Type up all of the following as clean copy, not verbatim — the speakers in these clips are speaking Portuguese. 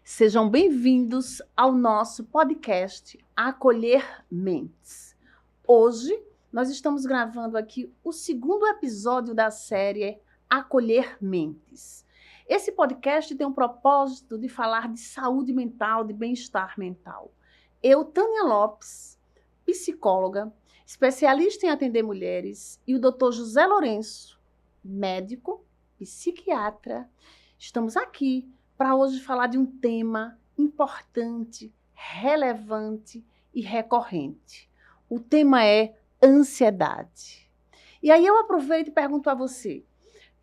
Sejam bem-vindos ao nosso podcast Acolher Mentes. Hoje, nós estamos gravando aqui o segundo episódio da série Acolher Mentes. Esse podcast tem o propósito de falar de saúde mental, de bem-estar mental. Eu, Tânia Lopes, psicóloga, especialista em atender mulheres, e o Dr. José Lourenço, médico, psiquiatra, estamos aqui para hoje falar de um tema importante, relevante e recorrente. O tema é ansiedade. E aí eu aproveito e pergunto a você: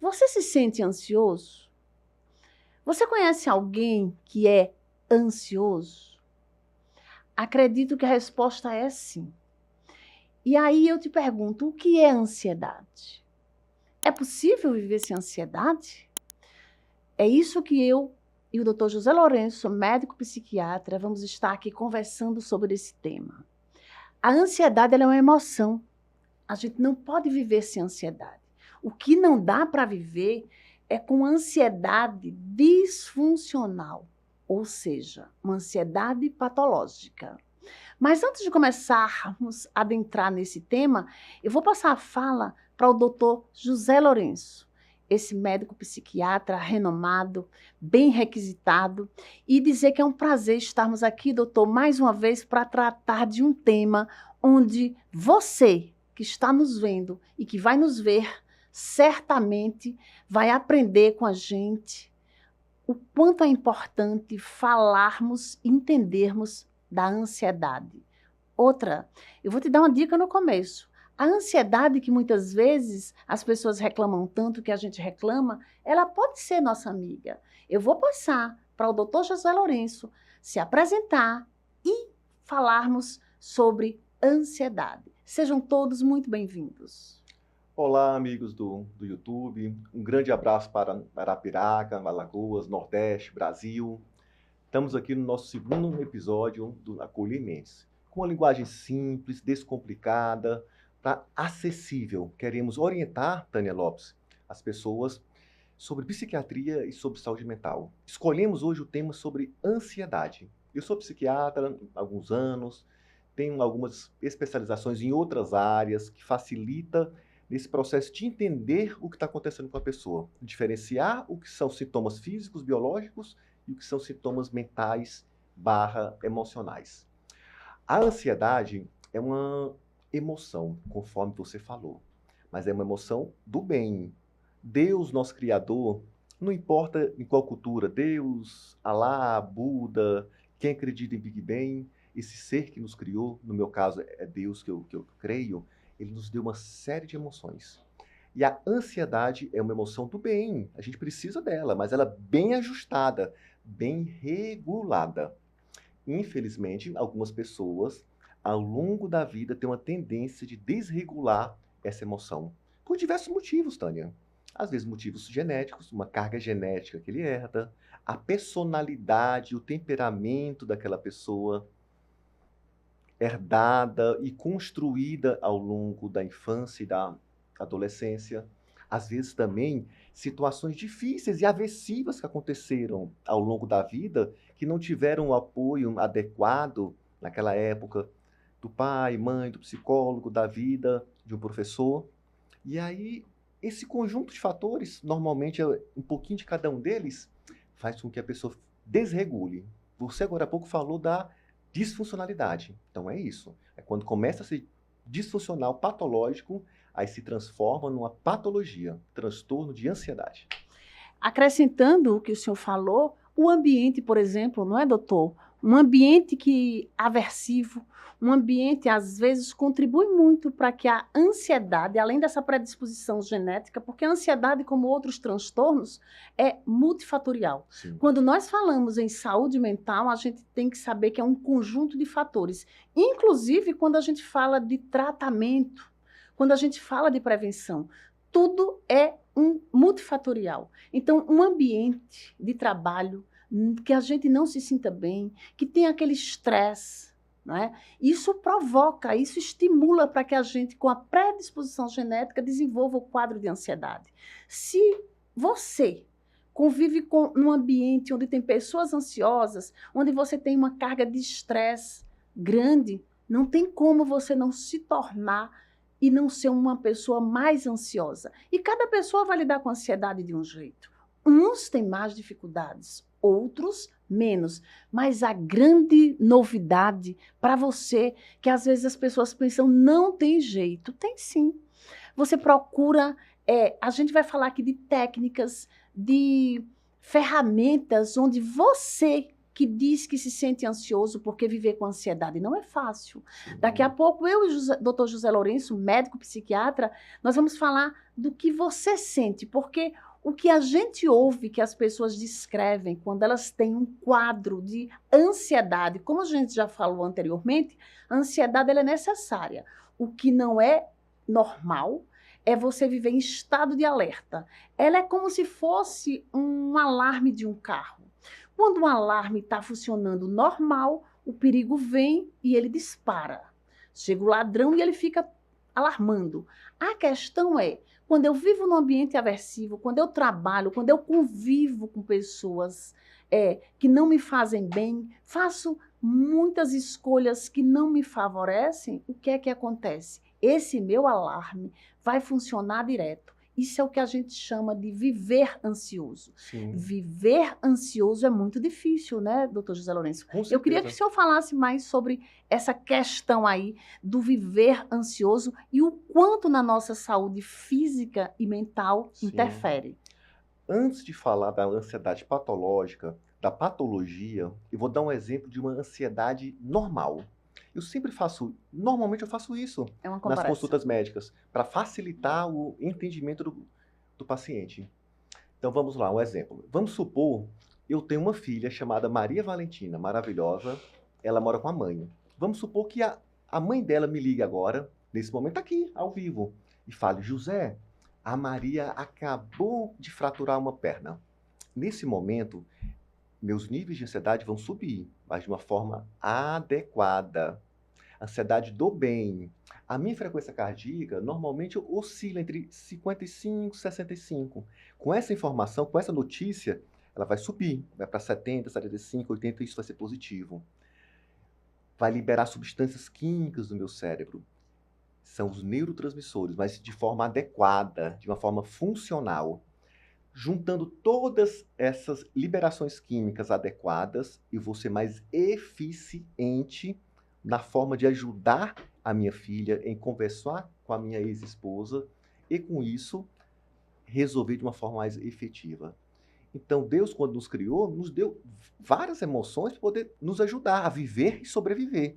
você se sente ansioso? Você conhece alguém que é ansioso? Acredito que a resposta é sim. E aí eu te pergunto, o que é ansiedade? É possível viver sem ansiedade? É isso que eu e o Dr. José Lourenço, médico psiquiatra, vamos estar aqui conversando sobre esse tema. A ansiedade ela é uma emoção. A gente não pode viver sem ansiedade. O que não dá para viver é com ansiedade disfuncional, ou seja, uma ansiedade patológica. Mas antes de começarmos a adentrar nesse tema, eu vou passar a fala para o Dr. José Lourenço, esse médico psiquiatra renomado, bem requisitado, e dizer que é um prazer estarmos aqui, doutor, mais uma vez para tratar de um tema onde você, que está nos vendo e que vai nos ver, certamente vai aprender com a gente o quanto é importante falarmos e entendermos da ansiedade. Outra, eu vou te dar uma dica no começo. A ansiedade que muitas vezes as pessoas reclamam tanto que a gente reclama, ela pode ser nossa amiga. Eu vou passar para o Dr. José Lourenço se apresentar e falarmos sobre ansiedade. Sejam todos muito bem-vindos. Olá, amigos do YouTube. Um grande abraço para Arapiraca, Alagoas, Nordeste, Brasil. Estamos aqui no nosso segundo episódio do Acolher Mentes, com uma linguagem simples, descomplicada, acessível. Queremos orientar, Tânia Lopes, as pessoas sobre psiquiatria e sobre saúde mental. Escolhemos hoje o tema sobre ansiedade. Eu sou psiquiatra há alguns anos, tenho algumas especializações em outras áreas que facilita nesse processo de entender o que está acontecendo com a pessoa, diferenciar o que são sintomas físicos, biológicos e o que são sintomas mentais / emocionais. A ansiedade é uma emoção, conforme você falou, mas é uma emoção do bem. Deus, nosso Criador, não importa em qual cultura, Deus, Alá, Buda, quem acredita em Big Bang, esse ser que nos criou, no meu caso é Deus que eu creio, ele nos deu uma série de emoções. E a ansiedade é uma emoção do bem, a gente precisa dela, mas ela bem ajustada, bem regulada. Infelizmente, algumas pessoas, ao longo da vida, têm uma tendência de desregular essa emoção. Por diversos motivos, Tânia. Às vezes motivos genéticos, uma carga genética que ele herda, a personalidade, o temperamento daquela pessoa, herdada e construída ao longo da infância e da adolescência. Às vezes também situações difíceis e aversivas que aconteceram ao longo da vida, que não tiveram o apoio adequado naquela época do pai, mãe, do psicólogo, da vida, de um professor. E aí, esse conjunto de fatores, normalmente um pouquinho de cada um deles, faz com que a pessoa desregule. Você agora há pouco falou da disfuncionalidade. Então é isso. É quando começa a ser disfuncional, patológico, aí se transforma numa patologia, transtorno de ansiedade. Acrescentando o que o senhor falou, o ambiente, por exemplo, não é, doutor? Um ambiente aversivo, um ambiente, às vezes, contribui muito para que a ansiedade, além dessa predisposição genética, porque a ansiedade, como outros transtornos, é multifatorial. Sim. Quando nós falamos em saúde mental, a gente tem que saber que é um conjunto de fatores. Inclusive, quando a gente fala de tratamento, quando a gente fala de prevenção, tudo é multifatorial. Então, um ambiente de trabalho que a gente não se sinta bem, que tem aquele estresse, não é? Isso provoca, isso estimula para que a gente, com a predisposição genética, desenvolva o quadro de ansiedade. Se você convive num ambiente onde tem pessoas ansiosas, onde você tem uma carga de estresse grande, não tem como você não se tornar e não ser uma pessoa mais ansiosa. E cada pessoa vai lidar com a ansiedade de um jeito. Uns têm mais dificuldades, outros menos. Mas a grande novidade para você, que às vezes as pessoas pensam, não tem jeito, tem sim. Você procura, a gente vai falar aqui de técnicas, de ferramentas onde você que diz que se sente ansioso, porque viver com ansiedade não é fácil. Daqui a pouco, eu e o Dr. José Lourenço, médico psiquiatra, nós vamos falar do que você sente, porque o que a gente ouve que as pessoas descrevem quando elas têm um quadro de ansiedade, como a gente já falou anteriormente, a ansiedade ela é necessária. O que não é normal é você viver em estado de alerta. Ela é como se fosse um alarme de um carro. Quando o alarme está funcionando normal, o perigo vem e ele dispara. Chega o ladrão e ele fica alarmando. A questão é, quando eu vivo num ambiente aversivo, quando eu trabalho, quando eu convivo com pessoas que não me fazem bem, faço muitas escolhas que não me favorecem, o que é que acontece? Esse meu alarme vai funcionar direto. Isso é o que a gente chama de viver ansioso. Sim. Viver ansioso é muito difícil, né, doutor José Lourenço? Eu queria que o senhor falasse mais sobre essa questão aí do viver ansioso e o quanto na nossa saúde física e mental interfere. Antes de falar da ansiedade patológica, da patologia, eu vou dar um exemplo de uma ansiedade normal. Normalmente eu faço isso nas consultas médicas, para facilitar o entendimento do paciente. Então vamos lá, um exemplo. Vamos supor, eu tenho uma filha chamada Maria Valentina, maravilhosa, ela mora com a mãe. Vamos supor que a mãe dela me ligue agora, nesse momento aqui, ao vivo, e fale, José, a Maria acabou de fraturar uma perna. Nesse momento, meus níveis de ansiedade vão subir, mas de uma forma adequada. Ansiedade do bem. A minha frequência cardíaca normalmente oscila entre 55 e 65. Com essa informação, com essa notícia, ela vai subir, vai para 70, 75, 80, isso vai ser positivo. Vai liberar substâncias químicas no meu cérebro. São os neurotransmissores, mas de forma adequada, de uma forma funcional. Juntando todas essas liberações químicas adequadas, eu vou ser mais eficiente na forma de ajudar a minha filha em conversar com a minha ex-esposa e, com isso, resolver de uma forma mais efetiva. Então, Deus, quando nos criou, nos deu várias emoções para poder nos ajudar a viver e sobreviver.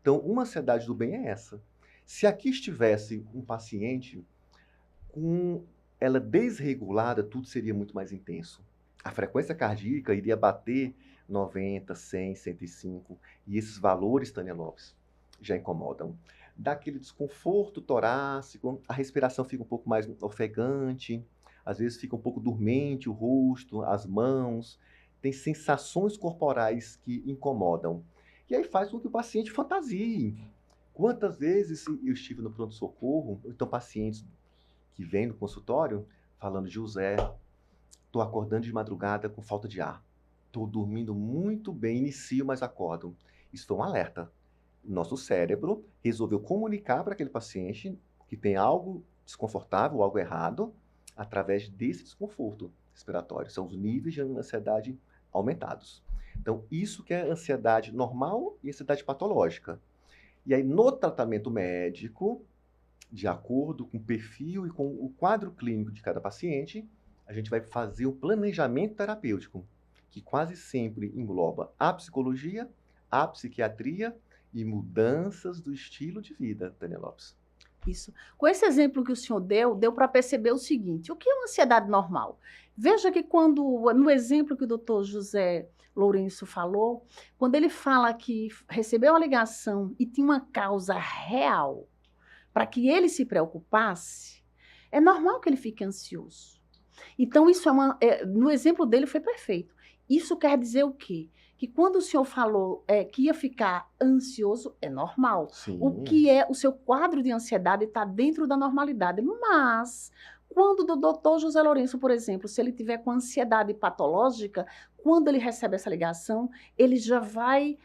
Então, uma ansiedade do bem é essa. Se aqui estivesse um paciente com ela desregulada, tudo seria muito mais intenso. A frequência cardíaca iria bater 90, 100, 105, e esses valores, Tânia Lopes, já incomodam. Dá aquele desconforto torácico, a respiração fica um pouco mais ofegante, às vezes fica um pouco dormente o rosto, as mãos, tem sensações corporais que incomodam. E aí faz com que o paciente fantasie. Quantas vezes eu estive no pronto-socorro, então pacientes que vem no consultório falando, José, estou acordando de madrugada com falta de ar. Estou dormindo muito bem, inicio, mas acordo. Isso foi um alerta. Nosso cérebro resolveu comunicar para aquele paciente que tem algo desconfortável, algo errado, através desse desconforto respiratório. São os níveis de ansiedade aumentados. Então, isso que é ansiedade normal e ansiedade patológica. E aí, no tratamento médico, de acordo com o perfil e com o quadro clínico de cada paciente, a gente vai fazer o planejamento terapêutico, que quase sempre engloba a psicologia, a psiquiatria e mudanças do estilo de vida, Tânia Lopes. Isso. Com esse exemplo que o senhor deu para perceber o seguinte, o que é uma ansiedade normal? Veja que no exemplo que o doutor José Lourenço falou, quando ele fala que recebeu uma ligação e tinha uma causa real, para que ele se preocupasse, é normal que ele fique ansioso. Então, isso no exemplo dele foi perfeito. Isso quer dizer o quê? Que quando o senhor falou que ia ficar ansioso, é normal. Sim. O que é o seu quadro de ansiedade está dentro da normalidade. Mas, Quando do doutor José Lourenço, por exemplo, se ele tiver com ansiedade patológica, quando ele recebe essa ligação, ele já vai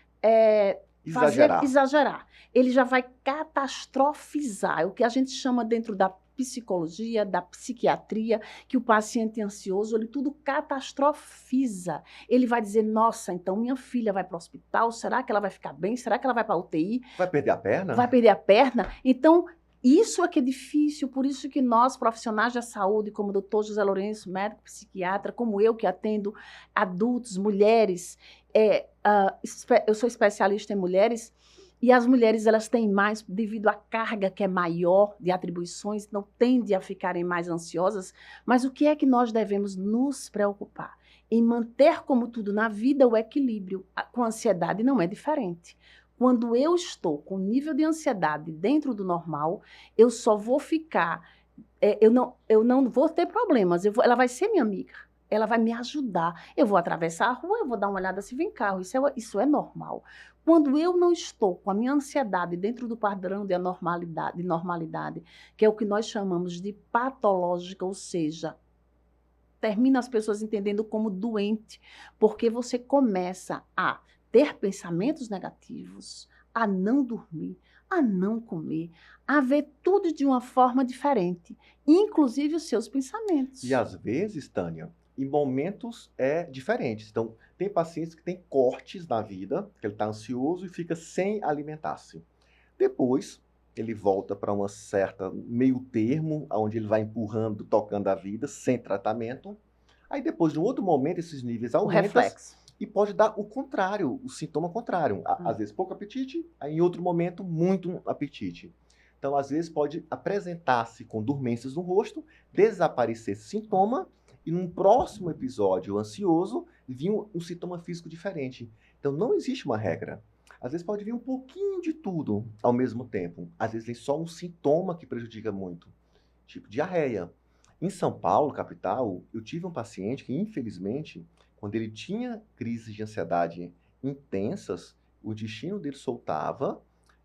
exagerar. Ele já vai catastrofizar. É o que a gente chama dentro da psicologia, da psiquiatria, que o paciente ansioso, ele tudo catastrofiza. Ele vai dizer, nossa, então minha filha vai para o hospital, será que ela vai ficar bem? Será que ela vai para a UTI? Vai perder a perna? Vai perder a perna? Então, isso é que é difícil, por isso que nós, profissionais da saúde, como o doutor José Lourenço, médico psiquiatra, como eu que atendo adultos, mulheres, eu sou especialista em mulheres, e as mulheres elas têm mais, devido à carga que é maior de atribuições, não tendem a ficarem mais ansiosas, mas o que é que nós devemos nos preocupar? Em manter, como tudo na vida, o equilíbrio. Com a ansiedade não é diferente. Quando eu estou com nível de ansiedade dentro do normal, eu só vou ficar, eu não vou ter problemas, ela vai ser minha amiga, ela vai me ajudar. Eu vou atravessar a rua, eu vou dar uma olhada se vem carro, isso é normal. Quando eu não estou com a minha ansiedade dentro do padrão de normalidade, que é o que nós chamamos de patológica, ou seja, termina as pessoas entendendo como doente, porque você começa a ter pensamentos negativos, a não dormir, a não comer, a ver tudo de uma forma diferente, inclusive os seus pensamentos. E às vezes, Tânia, em momentos diferentes. Então, tem pacientes que têm cortes na vida, que ele está ansioso e fica sem alimentar-se. Depois, ele volta para uma certa meio termo, onde ele vai empurrando, tocando a vida, sem tratamento. Aí depois, num outro momento, esses níveis aumentam. O reflexo. E pode dar o contrário, o sintoma contrário. Às vezes pouco apetite, aí em outro momento muito apetite. Então, às vezes pode apresentar-se com dormências no rosto, desaparecer esse sintoma, e num próximo episódio ansioso, vir um sintoma físico diferente. Então, não existe uma regra. Às vezes pode vir um pouquinho de tudo ao mesmo tempo. Às vezes vem só um sintoma que prejudica muito, tipo diarreia. Em São Paulo, capital, eu tive um paciente que, infelizmente, quando ele tinha crises de ansiedade intensas, o intestino dele soltava,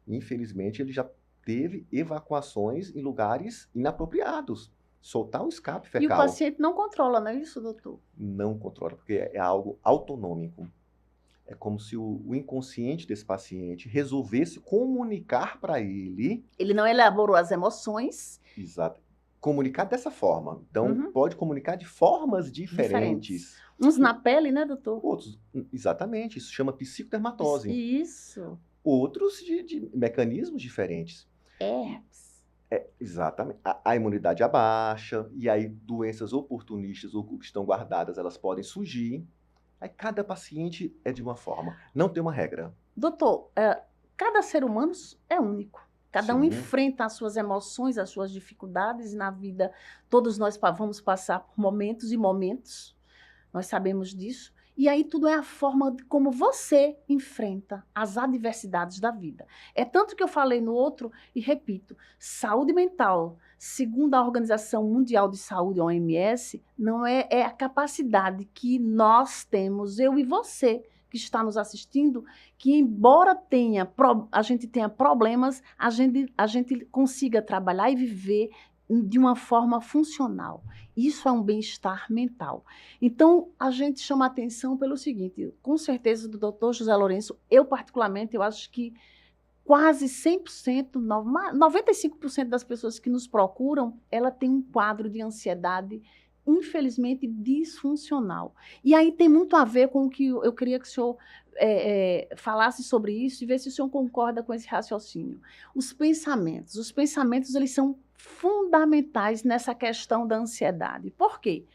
e, infelizmente, ele já teve evacuações em lugares inapropriados. Soltar o escape fecal. E o paciente não controla, não é isso, doutor? Não controla, porque é algo autonômico. É como se o inconsciente desse paciente resolvesse comunicar para ele. Ele não elaborou as emoções. Exato. Comunicar dessa forma. Então, pode comunicar de formas diferentes. Uns na pele, né, doutor? Outros, exatamente. Isso chama psicodermatose. Isso. Outros de mecanismos diferentes. Herpes. Exatamente. A imunidade abaixa, e aí doenças oportunistas ou que estão guardadas, elas podem surgir. Aí cada paciente é de uma forma. Não tem uma regra. Doutor, cada ser humano é único. Cada um enfrenta as suas emoções, as suas dificuldades, e na vida todos nós vamos passar por momentos e momentos. Nós sabemos disso. E aí tudo é a forma de como você enfrenta as adversidades da vida. É tanto que eu falei no outro e repito, saúde mental, segundo a Organização Mundial de Saúde, a OMS, não é a capacidade que nós temos, eu e você, que está nos assistindo, que embora a gente tenha problemas, a gente consiga trabalhar e viver de uma forma funcional. Isso é um bem-estar mental. Então, a gente chama atenção pelo seguinte, com certeza do doutor José Lourenço, eu particularmente, eu acho que quase 100%, 95% das pessoas que nos procuram, ela tem um quadro de ansiedade, infelizmente, disfuncional. E aí tem muito a ver com o que eu queria que o senhor falasse sobre isso e ver se o senhor concorda com esse raciocínio. Os pensamentos eles são fundamentais nessa questão da ansiedade. Por quê?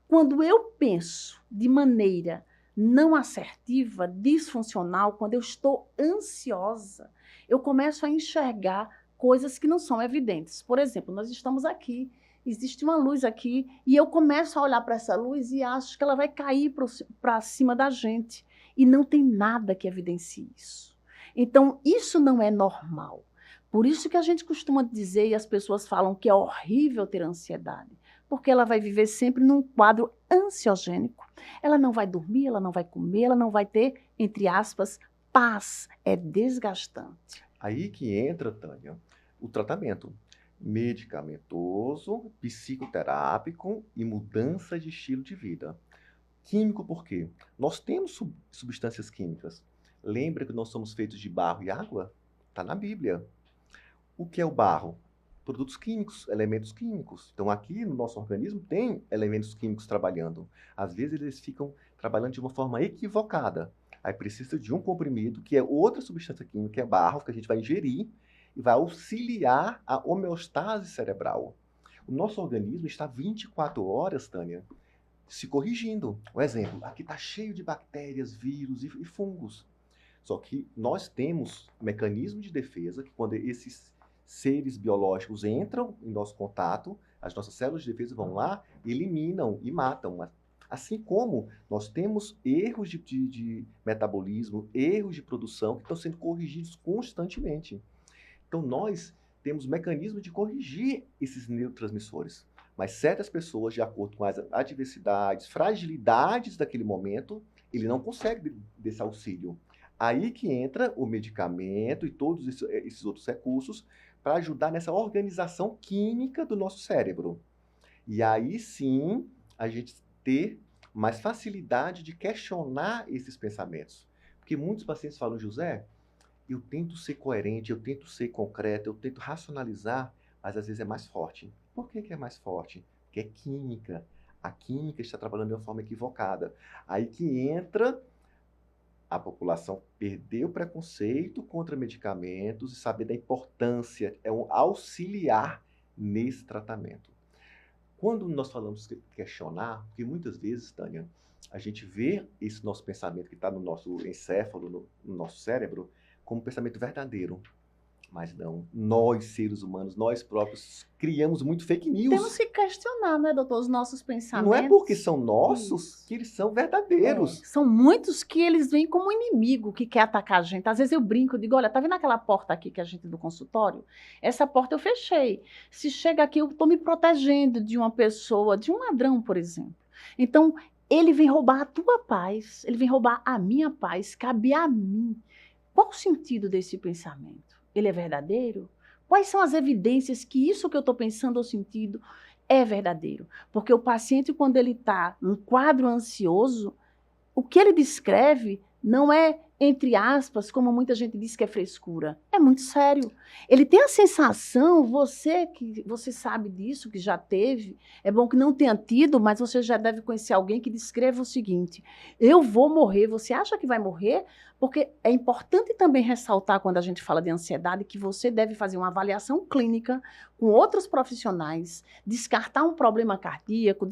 Quando eu penso de maneira não assertiva, disfuncional, quando eu estou ansiosa, eu começo a enxergar coisas que não são evidentes. Por exemplo, nós estamos aqui, existe uma luz aqui, e eu começo a olhar para essa luz e acho que ela vai cair para cima da gente. E não tem nada que evidencie isso. Então, isso não é normal. Por isso que a gente costuma dizer, e as pessoas falam que é horrível ter ansiedade, porque ela vai viver sempre num quadro ansiogênico. Ela não vai dormir, ela não vai comer, ela não vai ter, entre aspas, paz. É desgastante. Aí que entra, Tânia, o tratamento. medicamentoso, psicoterápico e mudança de estilo de vida. Químico por quê? Nós temos substâncias químicas. Lembra que nós somos feitos de barro e água? Está na Bíblia. O que é o barro? Produtos químicos, elementos químicos. Então, aqui no nosso organismo tem elementos químicos trabalhando. Às vezes, eles ficam trabalhando de uma forma equivocada. Aí precisa de um comprimido, que é outra substância química, que é barro, que a gente vai ingerir e vai auxiliar a homeostase cerebral. O nosso organismo está 24 horas, Tânia, se corrigindo. Um exemplo, aqui está cheio de bactérias, vírus e fungos. Só que nós temos um mecanismo de defesa que quando esses seres biológicos entram em nosso contato, as nossas células de defesa vão lá, eliminam e matam. Assim como nós temos erros de metabolismo, erros de produção que estão sendo corrigidos constantemente. Então, nós temos mecanismos de corrigir esses neurotransmissores. Mas certas pessoas, de acordo com as adversidades, fragilidades daquele momento, ele não consegue desse auxílio. Aí que entra o medicamento e todos esses outros recursos para ajudar nessa organização química do nosso cérebro. E aí sim, a gente ter mais facilidade de questionar esses pensamentos. Porque muitos pacientes falam, José, eu tento ser coerente, eu tento ser concreto, eu tento racionalizar, mas às vezes é mais forte. Por que é mais forte? Porque é química. A química está trabalhando de uma forma equivocada. Aí que entra a população perder o preconceito contra medicamentos e saber da importância, é um auxiliar nesse tratamento. Quando nós falamos de questionar, porque muitas vezes, Tânia, a gente vê esse nosso pensamento que está no nosso encéfalo, no nosso cérebro, como um pensamento verdadeiro. Mas não, nós, seres humanos, nós próprios, criamos muito fake news. Temos que questionar, né, doutor, os nossos pensamentos. Não é porque são nossos que eles são verdadeiros. São muitos que eles vêm como inimigo que quer atacar a gente. Às vezes eu brinco, eu digo, olha, tá vendo aquela porta aqui que a gente do consultório? Essa porta eu fechei. Se chega aqui, eu estou me protegendo de uma pessoa, de um ladrão, por exemplo. Então, ele vem roubar a tua paz, ele vem roubar a minha paz, cabe a mim. Qual o sentido desse pensamento? Ele é verdadeiro? Quais são as evidências que isso que eu estou pensando ou sentindo é verdadeiro? Porque o paciente, quando ele está num quadro ansioso, o que ele descreve não é, entre aspas, como muita gente diz que é frescura. É muito sério. Ele tem a sensação, você sabe disso, que já teve, é bom que não tenha tido, mas você já deve conhecer alguém que descreva o seguinte: eu vou morrer. Você acha que vai morrer? Porque é importante também ressaltar, quando a gente fala de ansiedade, que você deve fazer uma avaliação clínica com outros profissionais, descartar um problema cardíaco,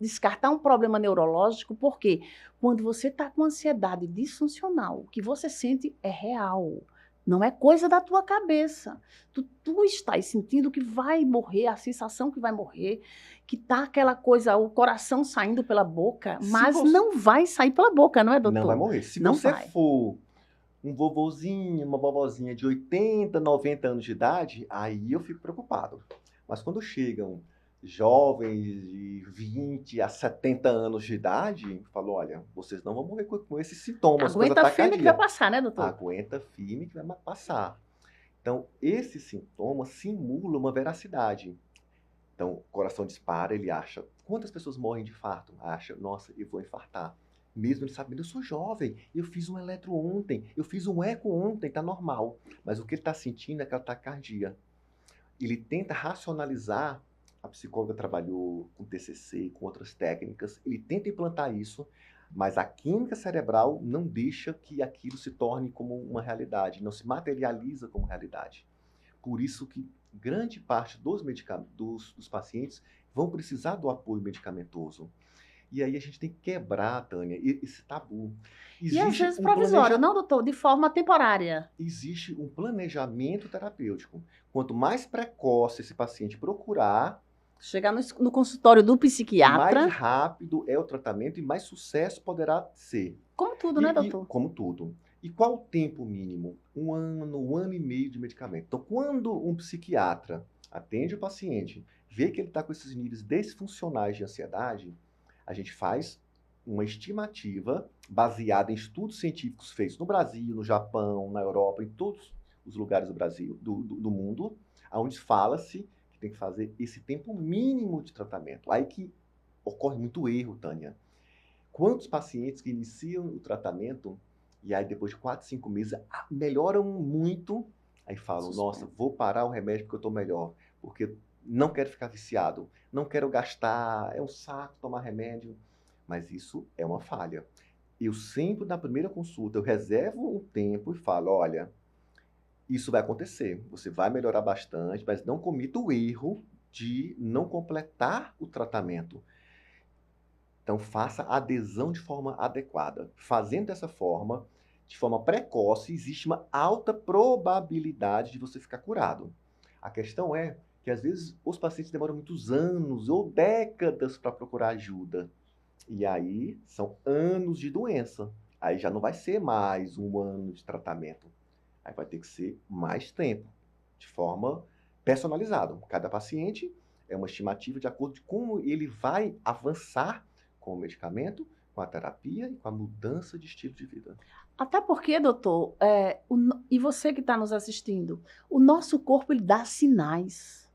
descartar um problema neurológico, porque quando você está com ansiedade disfuncional, o que você sente é real. Não é coisa da tua cabeça. Tu estás sentindo que vai morrer, a sensação que vai morrer, que tá aquela coisa, o coração saindo pela boca, mas não vai sair pela boca, não é, doutor? Não vai morrer. Se você for um vovozinho, uma vovozinha de 80, 90 anos de idade, aí eu fico preocupado. Mas quando chegam jovens de 20 a 70 anos de idade, falou, olha, vocês não vão morrer com esses sintomas. Aguenta firme que vai passar, né, doutor? Aguenta firme que vai passar. Então, esses sintomas simulam uma veracidade. Então, o coração dispara, ele acha, quantas pessoas morrem de infarto? Acha, nossa, eu vou infartar. Mesmo ele sabendo, eu sou jovem, eu fiz um eletro ontem, eu fiz um eco ontem, tá normal. Mas o que ele está sentindo é aquela taquicardia. Ele tenta racionalizar. A psicóloga trabalhou com TCC, com outras técnicas, ele tenta implantar isso, mas a química cerebral não deixa que aquilo se torne como uma realidade, não se materializa como realidade. Por isso que grande parte dos pacientes vão precisar do apoio medicamentoso. E aí a gente tem que quebrar, Tânia, esse tabu. E às vezes provisório, não, doutor? De forma temporária. Existe um planejamento terapêutico. Quanto mais precoce esse paciente procurar, chegar no consultório do psiquiatra, mais rápido é o tratamento e mais sucesso poderá ser. Como tudo, né, doutor? Como tudo. E qual o tempo mínimo? 1 ano e meio de medicamento. Então, quando um psiquiatra atende o paciente, vê que ele está com esses níveis disfuncionais de ansiedade, a gente faz uma estimativa baseada em estudos científicos feitos no Brasil, no Japão, na Europa, em todos os lugares do Brasil, do mundo, onde fala-se que tem que fazer esse tempo mínimo de tratamento. Aí que ocorre muito erro, Tânia. Quantos pacientes que iniciam o tratamento e aí depois de 4, 5 meses melhoram muito, aí falam, nossa, vou parar o remédio porque eu estou melhor, porque não quero ficar viciado, não quero gastar, é um saco tomar remédio. Mas isso é uma falha. Eu sempre, na primeira consulta, eu reservo um tempo e falo, olha, isso vai acontecer, você vai melhorar bastante, mas não cometa o erro de não completar o tratamento. Então, faça a adesão de forma adequada. Fazendo dessa forma, de forma precoce, existe uma alta probabilidade de você ficar curado. A questão é que, às vezes, os pacientes demoram muitos anos ou décadas para procurar ajuda. E aí, são anos de doença. Aí já não vai ser mais um ano de tratamento. Aí vai ter que ser mais tempo, de forma personalizada. Cada paciente é uma estimativa de acordo com como ele vai avançar com o medicamento, com a terapia e com a mudança de estilo de vida. Até porque, doutor, e você que está nos assistindo, o nosso corpo ele dá sinais,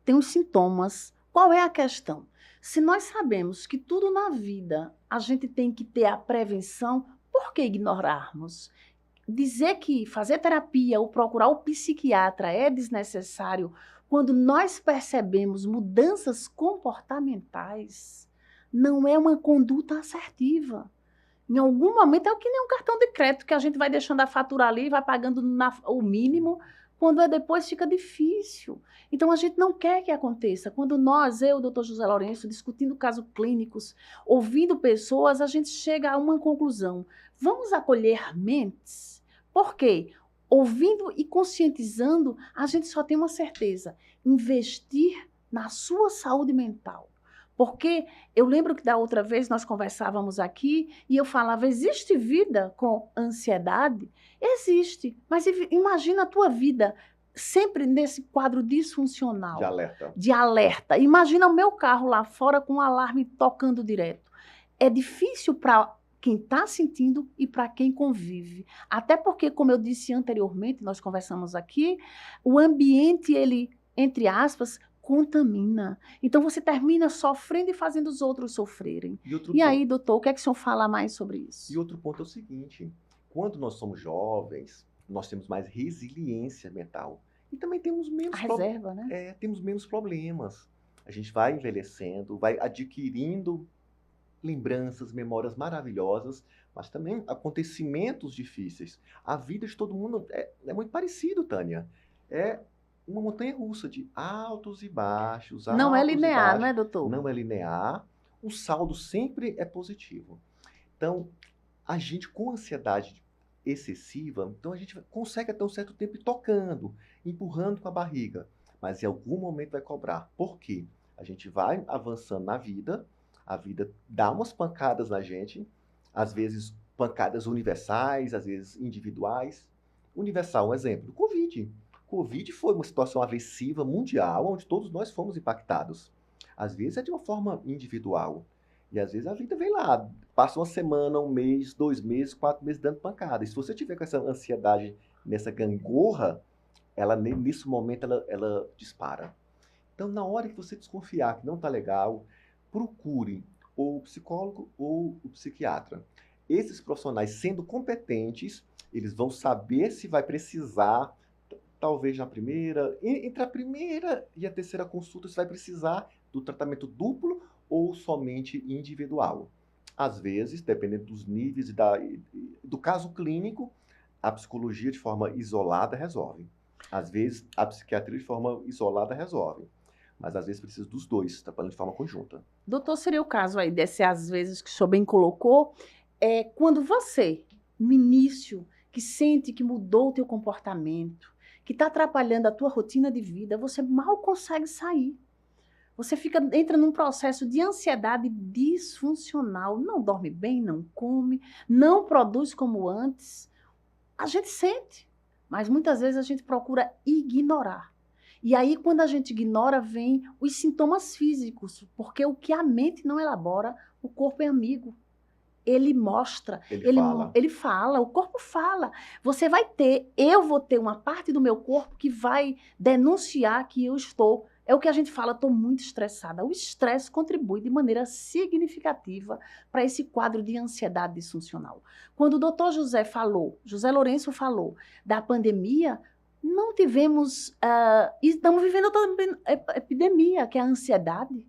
tem os sintomas. Qual é a questão? Se nós sabemos que tudo na vida a gente tem que ter a prevenção, por que ignorarmos? Dizer que fazer terapia ou procurar o psiquiatra é desnecessário quando nós percebemos mudanças comportamentais, não é uma conduta assertiva. Em algum momento é que nem um cartão de crédito que a gente vai deixando a fatura ali, vai pagando o mínimo, quando depois fica difícil. Então a gente não quer que aconteça. Quando nós, eu, o doutor José Lourenço, discutindo casos clínicos, ouvindo pessoas, a gente chega a uma conclusão. Vamos acolher mentes? Por quê? Ouvindo e conscientizando, a gente só tem uma certeza: investir na sua saúde mental. Porque eu lembro que da outra vez nós conversávamos aqui e eu falava, existe vida com ansiedade? Existe, mas imagina a tua vida sempre nesse quadro disfuncional. De alerta. De alerta. Imagina o meu carro lá fora com o alarme tocando direto. É difícil para quem está sentindo e para quem convive. Até porque, como eu disse anteriormente, nós conversamos aqui, o ambiente, ele, entre aspas, contamina. Então, você termina sofrendo e fazendo os outros sofrerem. E aí, doutor, o que é que o senhor fala mais sobre isso? E outro ponto é o seguinte, quando nós somos jovens, nós temos mais resiliência mental. E também temos menos... reserva, né? Temos menos problemas. A gente vai envelhecendo, vai adquirindo lembranças, memórias maravilhosas, mas também acontecimentos difíceis. A vida de todo mundo é muito parecido, Tânia. É uma montanha-russa de altos e baixos. Não é linear, não é, doutor? Não é linear. O saldo sempre é positivo. Então, a gente com ansiedade excessiva, então a gente consegue até um certo tempo ir tocando, empurrando com a barriga, mas em algum momento vai cobrar. Por quê? A gente vai avançando na vida, a vida dá umas pancadas na gente, às vezes pancadas universais, às vezes individuais. Universal, um exemplo, o Covid. Covid foi uma situação aversiva mundial, onde todos nós fomos impactados. Às vezes é de uma forma individual. E às vezes a vida vem lá, passa uma semana, um mês, 2 meses, 4 meses dando pancada. E se você tiver com essa ansiedade, nessa gangorra, nesse momento ela dispara. Então, na hora que você desconfiar que não está legal, procure ou o psicólogo ou o psiquiatra. Esses profissionais, sendo competentes, eles vão saber se vai precisar... Talvez entre a primeira e a terceira consulta, você vai precisar do tratamento duplo ou somente individual. Às vezes, dependendo dos níveis e do caso clínico, a psicologia de forma isolada resolve. Às vezes, a psiquiatria de forma isolada resolve. Mas às vezes precisa dos dois, trabalhando de forma conjunta. Doutor, seria o caso aí desse, às vezes, que o senhor bem colocou, quando você, no início, que sente que mudou o teu comportamento, que está atrapalhando a tua rotina de vida, você mal consegue sair. Você entra num processo de ansiedade disfuncional, não dorme bem, não come, não produz como antes. A gente sente, mas muitas vezes a gente procura ignorar. E aí, quando a gente ignora, vem os sintomas físicos, porque o que a mente não elabora, o corpo é amigo. Ele mostra, ele fala, o corpo fala. Eu vou ter uma parte do meu corpo que vai denunciar que eu estou É o que a gente fala, estou muito estressada. O estresse contribui de maneira significativa para esse quadro de ansiedade disfuncional. Quando o doutor José Lourenço falou da pandemia, não tivemos, e estamos vivendo outra epidemia, que é a ansiedade.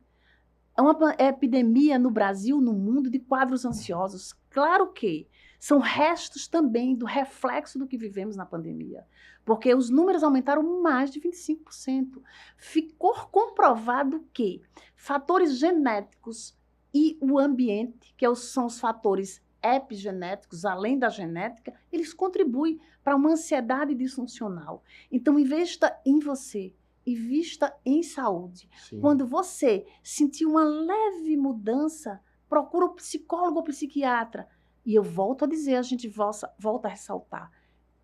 É uma epidemia no Brasil, no mundo, de quadros ansiosos. Claro que são restos também do reflexo do que vivemos na pandemia, porque os números aumentaram mais de 25%. Ficou comprovado que fatores genéticos e o ambiente, que são os fatores epigenéticos, além da genética, eles contribuem para uma ansiedade disfuncional. Então, investa em você. E vista em saúde. Sim. Quando você sentir uma leve mudança, procura o psicólogo ou psiquiatra. E eu volto a dizer, a gente volta a ressaltar.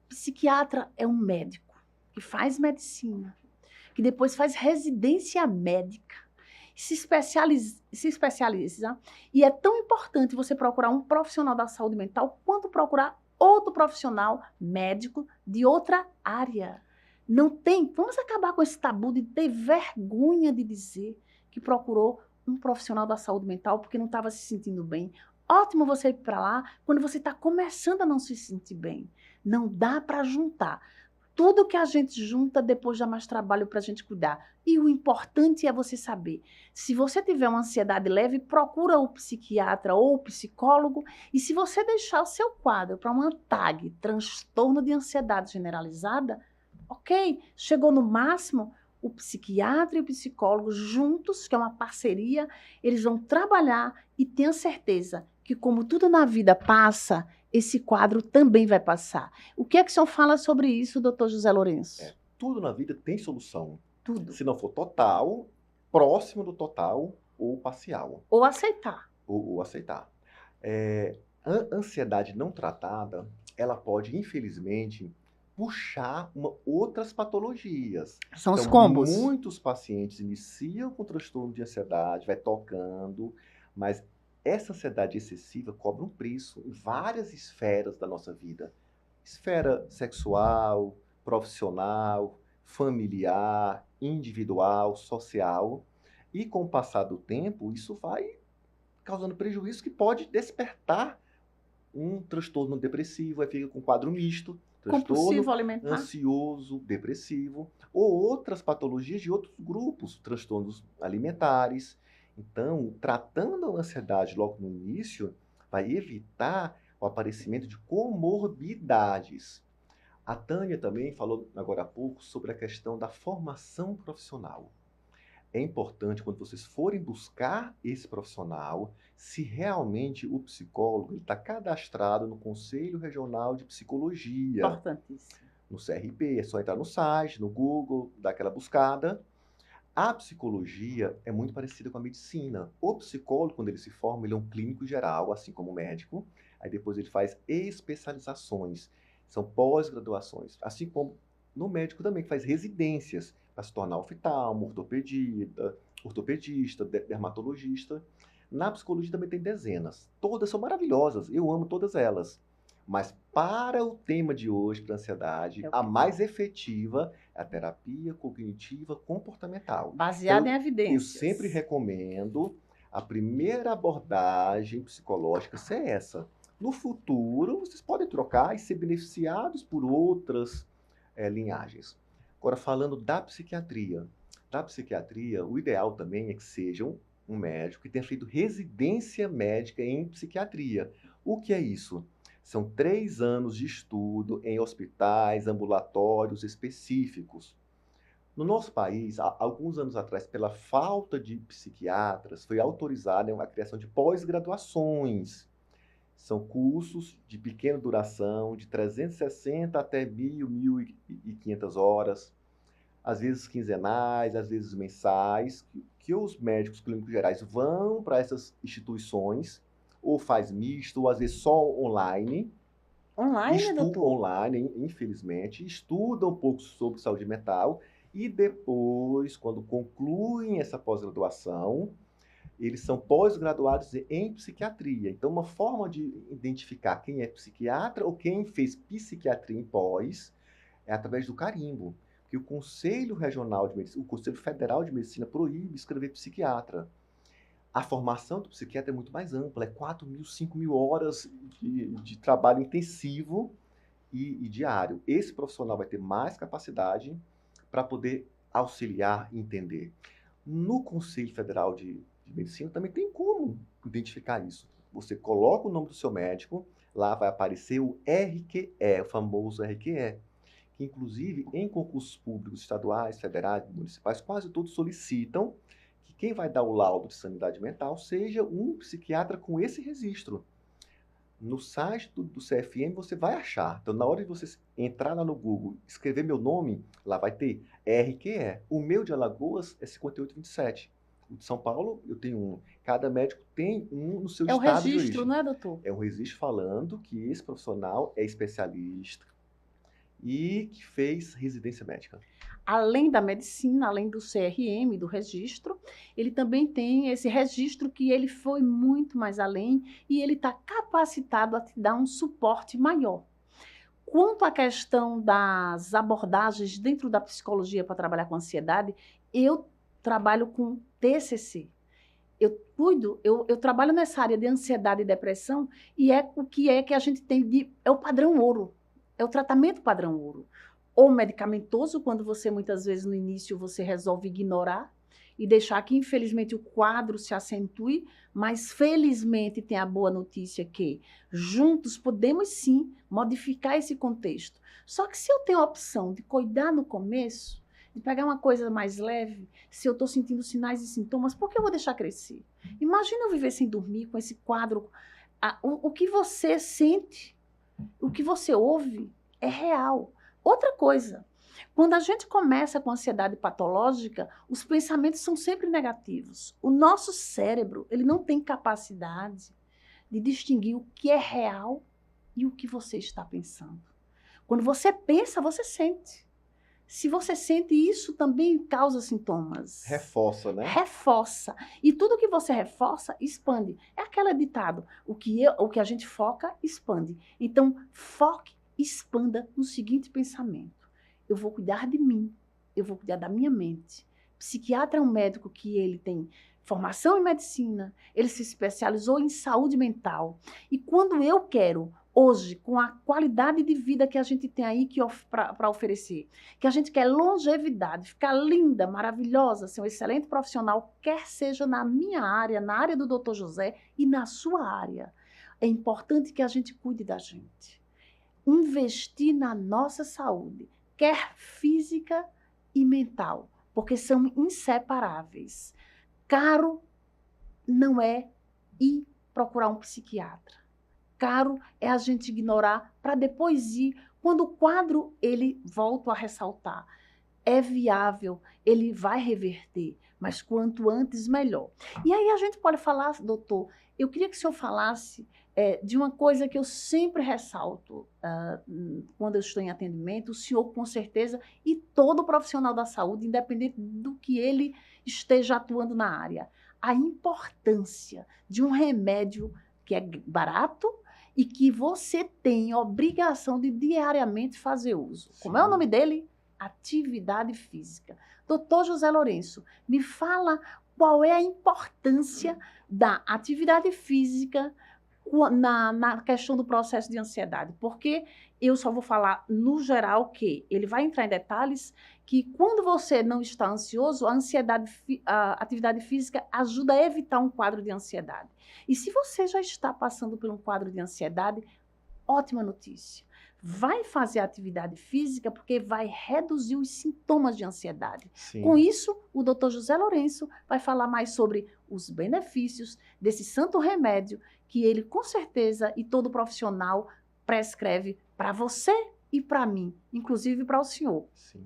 Psiquiatra é um médico que faz medicina, que depois faz residência médica, se especializa. E é tão importante você procurar um profissional da saúde mental quanto procurar outro profissional médico de outra área. Não tem, vamos acabar com esse tabu de ter vergonha de dizer que procurou um profissional da saúde mental porque não estava se sentindo bem. Ótimo você ir para lá quando você está começando a não se sentir bem. Não dá para juntar. Tudo que a gente junta, depois dá mais trabalho para a gente cuidar. E o importante é você saber. Se você tiver uma ansiedade leve, procura o psiquiatra ou o psicólogo. E se você deixar o seu quadro para uma TAG, transtorno de ansiedade generalizada, ok, chegou no máximo, o psiquiatra e o psicólogo juntos, que é uma parceria, eles vão trabalhar e tenha certeza que como tudo na vida passa, esse quadro também vai passar. O que é que o senhor fala sobre isso, doutor José Lourenço? Tudo na vida tem solução. Tudo. Se não for total, próximo do total ou parcial. Ou aceitar. Ou aceitar. A ansiedade não tratada, ela pode, infelizmente, puxar outras patologias. São os combos. Muitos pacientes iniciam com transtorno de ansiedade, vai tocando, mas essa ansiedade excessiva cobra um preço em várias esferas da nossa vida. Esfera sexual, profissional, familiar, individual, social. E com o passar do tempo, isso vai causando prejuízo que pode despertar um transtorno depressivo, aí fica com um quadro misto. Compulsivo alimentar. Ansioso, depressivo, ou outras patologias de outros grupos, transtornos alimentares. Então, tratando a ansiedade logo no início, vai evitar o aparecimento de comorbidades. A Tânia também falou agora há pouco sobre a questão da formação profissional. É importante, quando vocês forem buscar esse profissional, se realmente o psicólogo está cadastrado no Conselho Regional de Psicologia. Importantíssimo. No CRP, é só entrar no site, no Google, dar aquela buscada. A psicologia é muito parecida com a medicina. O psicólogo, quando ele se forma, ele é um clínico geral, assim como o médico. Aí depois ele faz especializações, são pós-graduações. Assim como no médico também, que faz residências para se tornar oftalmo, ortopedista, dermatologista. Na psicologia também tem dezenas. Todas são maravilhosas, eu amo todas elas. Mas para o tema de hoje, para a ansiedade, a mais efetiva é a terapia cognitiva comportamental. Baseada em evidências. Eu sempre recomendo a primeira abordagem psicológica ser essa. No futuro, vocês podem trocar e ser beneficiados por outras linhagens. Agora, falando da psiquiatria. Da psiquiatria, o ideal também é que seja um médico que tenha feito residência médica em psiquiatria. O que é isso? São 3 anos de estudo em hospitais, ambulatórios específicos. No nosso país, há alguns anos atrás, pela falta de psiquiatras, foi autorizada a criação de pós-graduações. São cursos de pequena duração, de 360 até 1.500 horas, às vezes quinzenais, às vezes mensais, que os médicos clínicos gerais vão para essas instituições, ou faz misto, ou às vezes só online. Online, doutor? Online, infelizmente. Estudam um pouco sobre saúde mental e depois, quando concluem essa pós-graduação, eles são pós-graduados em psiquiatria. Então, uma forma de identificar quem é psiquiatra ou quem fez psiquiatria em pós é através do carimbo. que o Conselho Regional de Medicina, o Conselho Federal de Medicina proíbe escrever psiquiatra. A formação do psiquiatra é muito mais ampla, é 4.000, 5.000 horas de trabalho intensivo e diário. Esse profissional vai ter mais capacidade para poder auxiliar e entender. No Conselho Federal de Medicina também tem como identificar isso. Você coloca o nome do seu médico, lá vai aparecer o RQE, o famoso RQE, que inclusive em concursos públicos estaduais, federais, municipais, quase todos solicitam que quem vai dar o laudo de sanidade mental seja um psiquiatra com esse registro. No site do CFM você vai achar. Então, na hora de você entrar lá no Google, escrever meu nome, lá vai ter RQE. O meu de Alagoas é 5827. O de São Paulo, eu tenho um. Cada médico tem um no seu É o estado de registro, origem. não é, doutor? É um registro falando que esse profissional é especialista e que fez residência médica. Além da medicina, além do CRM, do registro, ele também tem esse registro que ele foi muito mais além e ele está capacitado a te dar um suporte maior. Quanto à questão das abordagens dentro da psicologia para trabalhar com ansiedade, eu trabalho com TCC. Eu trabalho nessa área de ansiedade e depressão e é o que a gente tem é o padrão ouro, é o tratamento padrão ouro. Ou medicamentoso, quando você muitas vezes no início você resolve ignorar e deixar que infelizmente o quadro se acentue, mas felizmente tem a boa notícia que juntos podemos sim modificar esse contexto. Só que se eu tenho a opção de cuidar no começo, de pegar uma coisa mais leve, se eu estou sentindo sinais e sintomas, por que eu vou deixar crescer? Imagina eu viver sem dormir com esse quadro. O que você sente, o que você ouve é real. Outra coisa, quando a gente começa com ansiedade patológica, os pensamentos são sempre negativos. O nosso cérebro, ele não tem capacidade de distinguir o que é real e o que você está pensando. Quando você pensa, você sente. Se você sente, isso também causa sintomas. Reforça, né? Reforça. E tudo que você reforça, expande. É aquele ditado, o que a gente foca, expande. Então, foque, expanda no seguinte pensamento. Eu vou cuidar de mim, eu vou cuidar da minha mente. Psiquiatra é um médico que ele tem formação em medicina, ele se especializou em saúde mental. E quando eu quero, hoje, com a qualidade de vida que a gente tem aí para oferecer, que a gente quer longevidade, ficar linda, maravilhosa, ser um excelente profissional, quer seja na minha área, na área do Dr. José e na sua área, é importante que a gente cuide da gente. Investir na nossa saúde, quer física e mental, porque são inseparáveis. Caro não é ir procurar um psiquiatra. Caro é a gente ignorar para depois ir, quando o quadro ele volta a ressaltar. É viável, ele vai reverter, mas quanto antes, melhor. E aí a gente pode falar, doutor, eu queria que o senhor falasse de uma coisa que eu sempre ressalto quando eu estou em atendimento, o senhor com certeza, e todo profissional da saúde, independente do que ele esteja atuando na área, a importância de um remédio que é barato e que você tem obrigação de diariamente fazer uso. Sim. Como é o nome dele? Atividade física. Doutor José Lourenço, me fala qual é a importância da atividade física na questão do processo de ansiedade, porque eu só vou falar no geral que ele vai entrar em detalhes que quando você não está ansioso, a atividade física ajuda a evitar um quadro de ansiedade. E se você já está passando por um quadro de ansiedade, ótima notícia. Vai fazer atividade física porque vai reduzir os sintomas de ansiedade. Sim. Com isso, o Dr. José Lourenço vai falar mais sobre os benefícios desse santo remédio que ele, com certeza, e todo profissional prescreve para você e para mim, inclusive para o senhor. Sim.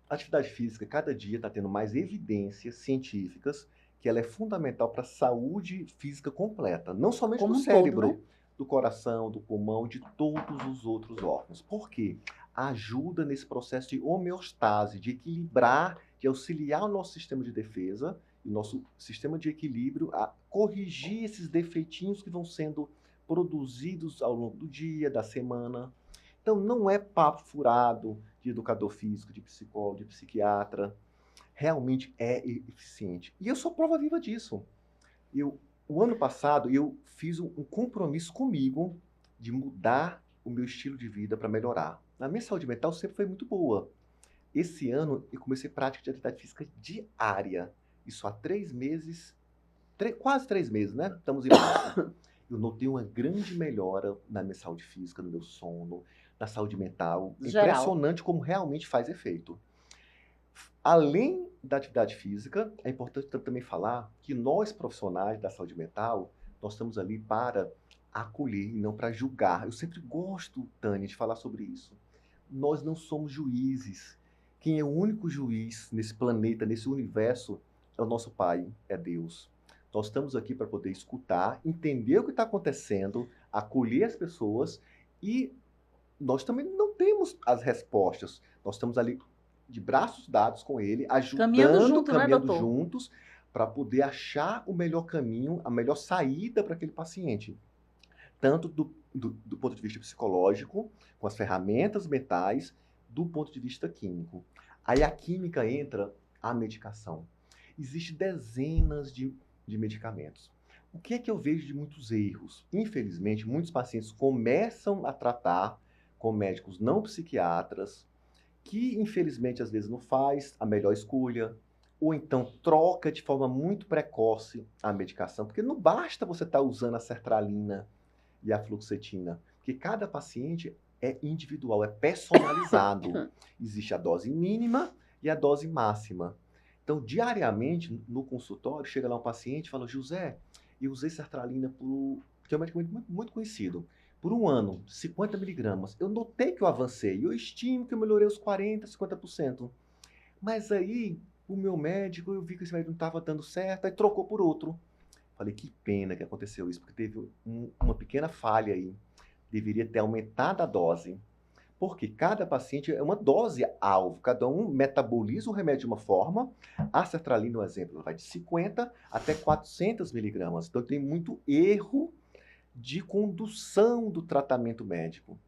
A atividade física, cada dia está tendo mais evidências científicas que ela é fundamental para a saúde física completa, não somente do cérebro, né? Do coração, do pulmão, de todos os outros órgãos. Por quê? Ajuda nesse processo de homeostase, de equilibrar, de auxiliar o nosso sistema de defesa, o nosso sistema de equilíbrio a corrigir esses defeitinhos que vão sendo produzidos ao longo do dia, da semana. Então, não é papo furado de educador físico, de psicólogo, de psiquiatra, realmente é eficiente. E eu sou prova viva disso. O ano passado, eu fiz um compromisso comigo de mudar o meu estilo de vida para melhorar. A minha saúde mental sempre foi muito boa. Esse ano, eu comecei prática de atividade física diária. Isso há 3 meses, quase 3 meses, né? Estamos em março. Eu notei uma grande melhora na minha saúde física, no meu sono, na saúde mental. É Geral. impressionante como realmente faz efeito. Além da atividade física, é importante também falar que nós, profissionais da saúde mental, nós estamos ali para acolher e não para julgar. Eu sempre gosto, Tânia, de falar sobre isso. Nós não somos juízes. Quem é o único juiz nesse planeta, nesse universo, é o nosso Pai, é Deus. Nós estamos aqui para poder escutar, entender o que está acontecendo, acolher as pessoas e nós também não temos as respostas. Nós estamos ali de braços dados com ele, ajudando, caminhando juntos, para poder achar o melhor caminho, a melhor saída para aquele paciente. Tanto do ponto de vista psicológico, com as ferramentas mentais, do ponto de vista químico. Aí a química entra a medicação. Existem dezenas de medicamentos. O que é que eu vejo de muitos erros? Infelizmente, muitos pacientes começam a tratar com médicos não psiquiatras, que infelizmente às vezes não faz a melhor escolha, ou então troca de forma muito precoce a medicação, porque não basta você estar usando a sertralina e a fluoxetina, porque cada paciente é individual, é personalizado. Existe a dose mínima e a dose máxima. Então, diariamente, no consultório, chega lá um paciente e fala, José, eu usei sertralina que é um medicamento muito conhecido, por 1 ano, 50 miligramas. Eu notei que eu avancei, eu estimo que eu melhorei os 40%, 50%. Mas aí, o meu médico, eu vi que esse médico não estava dando certo, aí trocou por outro. Falei, que pena que aconteceu isso, porque teve uma pequena falha aí. Deveria ter aumentado a dose. Porque cada paciente é uma dose-alvo, cada um metaboliza o remédio de uma forma. A sertralina, um exemplo, vai de 50 até 400 miligramas. Então, tem muito erro de condução do tratamento médico.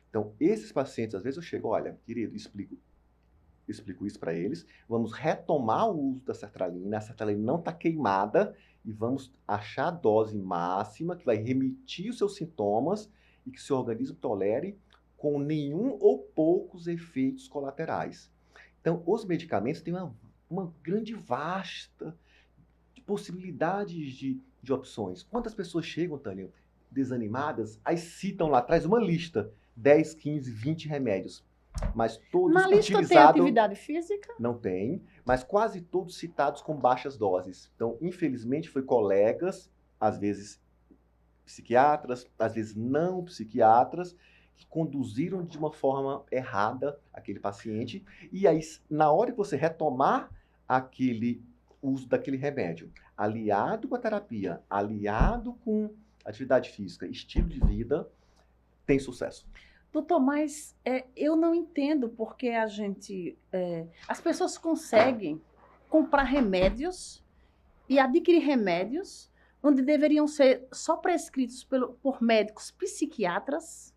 Então, esses pacientes, às vezes eu chego, olha, querido, explico isso para eles, vamos retomar o uso da sertralina, a sertralina não está queimada e vamos achar a dose máxima que vai remitir os seus sintomas e que o seu organismo tolere com nenhum ou poucos efeitos colaterais. Então, os medicamentos têm uma grande vasta possibilidades de opções. Quantas pessoas chegam, Tânia, desanimadas, aí citam lá atrás uma lista, 10, 15, 20 remédios. Mas todos na lista tem atividade física? Não tem, mas quase todos citados com baixas doses. Então, infelizmente, foi colegas, às vezes psiquiatras, às vezes não psiquiatras, que conduziram de uma forma errada aquele paciente. E aí, na hora que você retomar aquele uso daquele remédio, aliado com a terapia, aliado com atividade física, estilo de vida, tem sucesso. Doutor, mas eu não entendo porque as pessoas conseguem comprar remédios e adquirir remédios onde deveriam ser só prescritos por médicos psiquiatras,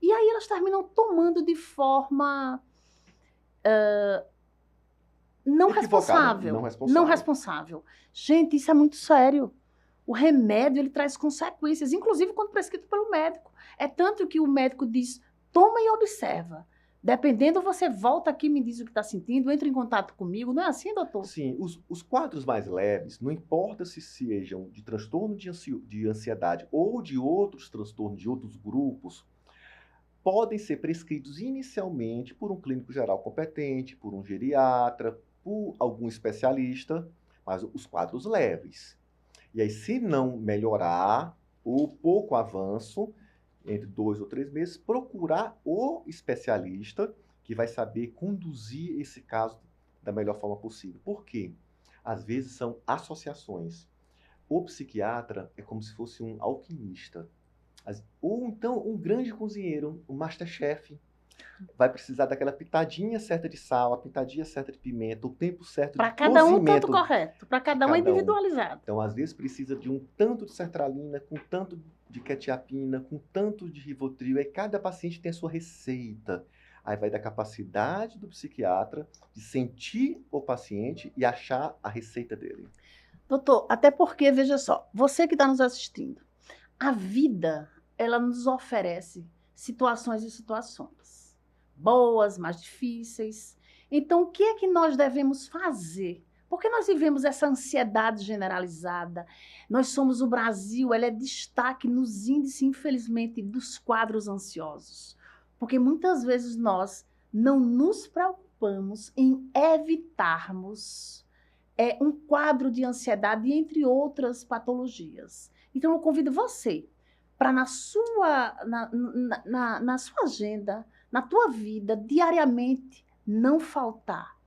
e aí elas terminam tomando de forma não responsável. Não responsável. Gente, isso é muito sério. O remédio, ele traz consequências, inclusive quando prescrito pelo médico. É tanto que o médico diz, toma e observa. Dependendo, você volta aqui, me diz o que está sentindo, entra em contato comigo. Não é assim, doutor? Sim, os quadros mais leves, não importa se sejam de transtorno de ansiedade ou de outros transtornos, de outros grupos, podem ser prescritos inicialmente por um clínico geral competente, por um geriatra, por algum especialista, mas os quadros leves. E aí, se não melhorar, ou pouco avanço, entre 2 ou 3 meses, procurar o especialista que vai saber conduzir esse caso da melhor forma possível. Por quê? Às vezes são associações. O psiquiatra é como se fosse um alquimista. Ou então um grande cozinheiro, um masterchef. Vai precisar daquela pitadinha certa de sal, a pitadinha certa de pimenta, o tempo certo de cozimento. Para cada um, tanto correto. Para cada um é individualizado. Então, às vezes, precisa de um tanto de sertralina, com tanto de quetiapina, com tanto de Rivotril. Aí cada paciente tem a sua receita. Aí vai da capacidade do psiquiatra de sentir o paciente e achar a receita dele. Doutor, até porque, veja só, você que está nos assistindo, a vida, ela nos oferece situações e situações, boas, mais difíceis. Então, o que é que nós devemos fazer? Porque nós vivemos essa ansiedade generalizada. Nós somos o Brasil, ela é destaque nos índices, infelizmente, dos quadros ansiosos. Porque muitas vezes nós não nos preocupamos em evitarmos um quadro de ansiedade, entre outras patologias. Então, eu convido você para na sua agenda, na tua vida, diariamente, não faltar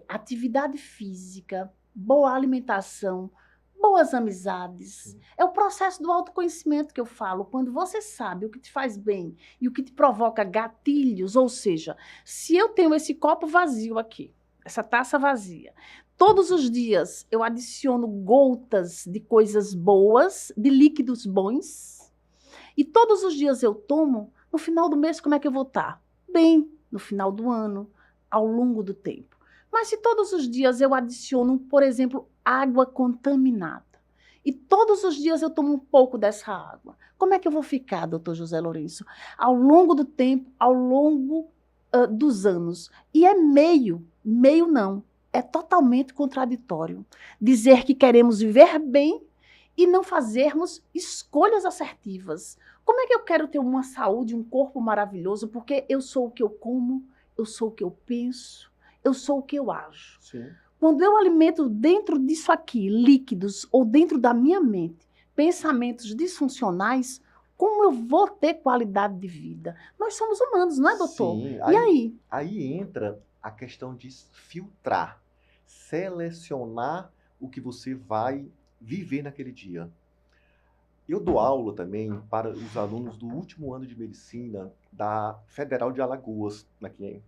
atividade física, boa alimentação, boas amizades. Sim. É o processo do autoconhecimento que eu falo. Quando você sabe o que te faz bem e o que te provoca gatilhos, ou seja, se eu tenho esse copo vazio aqui, essa taça vazia, todos os dias eu adiciono gotas de coisas boas, de líquidos bons, e todos os dias eu tomo, no final do mês como é que eu vou estar? Bem, no final do ano, ao longo do tempo. Mas se todos os dias eu adiciono, por exemplo, água contaminada, e todos os dias eu tomo um pouco dessa água, como é que eu vou ficar, doutor José Lourenço? Ao longo do tempo, ao longo dos anos. E é meio não. É totalmente contraditório dizer que queremos viver bem e não fazermos escolhas assertivas. Como é que eu quero ter uma saúde, um corpo maravilhoso, porque eu sou o que eu como, eu sou o que eu penso, eu sou o que eu ajo. Sim. Quando eu alimento dentro disso aqui, líquidos, ou dentro da minha mente, pensamentos disfuncionais, como eu vou ter qualidade de vida? Nós somos humanos, não é, doutor? Sim. E aí? Aí entra a questão de filtrar, selecionar o que você vai viver naquele dia. Eu dou aula também para os alunos do último ano de medicina da Federal de Alagoas, aqui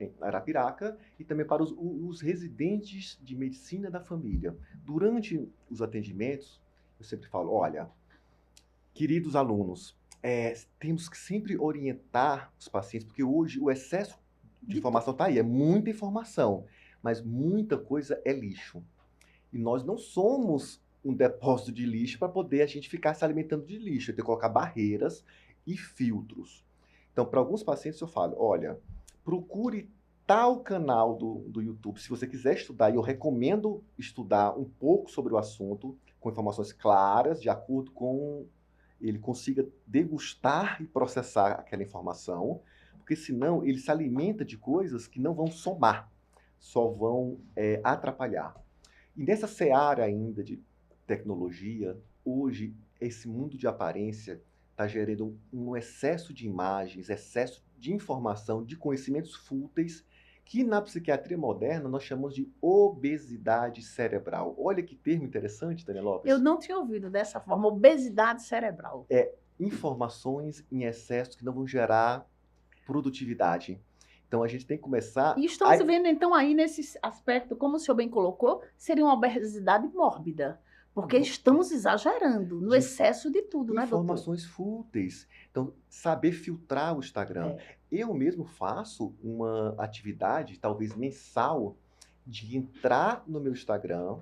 em Arapiraca, e também para os residentes de medicina da família. Durante os atendimentos, eu sempre falo, olha, queridos alunos, temos que sempre orientar os pacientes, porque hoje o excesso de informação está aí, é muita informação, mas muita coisa é lixo. E nós não somos um depósito de lixo para poder a gente ficar se alimentando de lixo. Tem que colocar barreiras e filtros. Então, para alguns pacientes eu falo, olha, procure tal canal do YouTube, se você quiser estudar, e eu recomendo estudar um pouco sobre o assunto, com informações claras, de acordo com ele consiga degustar e processar aquela informação, porque senão ele se alimenta de coisas que não vão somar, só vão atrapalhar. E nessa seara ainda de tecnologia, hoje esse mundo de aparência está gerando um excesso de imagens, excesso de informação, de conhecimentos fúteis, que na psiquiatria moderna nós chamamos de obesidade cerebral. Olha que termo interessante, Tânia Lopes. Eu não tinha ouvido dessa forma, obesidade cerebral. Informações em excesso que não vão gerar produtividade. Então a gente tem que começar... E estamos vendo então aí nesse aspecto, como o senhor bem colocou, seria uma obesidade mórbida. Porque estamos exagerando no excesso de tudo, né, doutor? Informações fúteis. Então, saber filtrar o Instagram. Eu mesmo faço uma atividade, talvez mensal, de entrar no meu Instagram,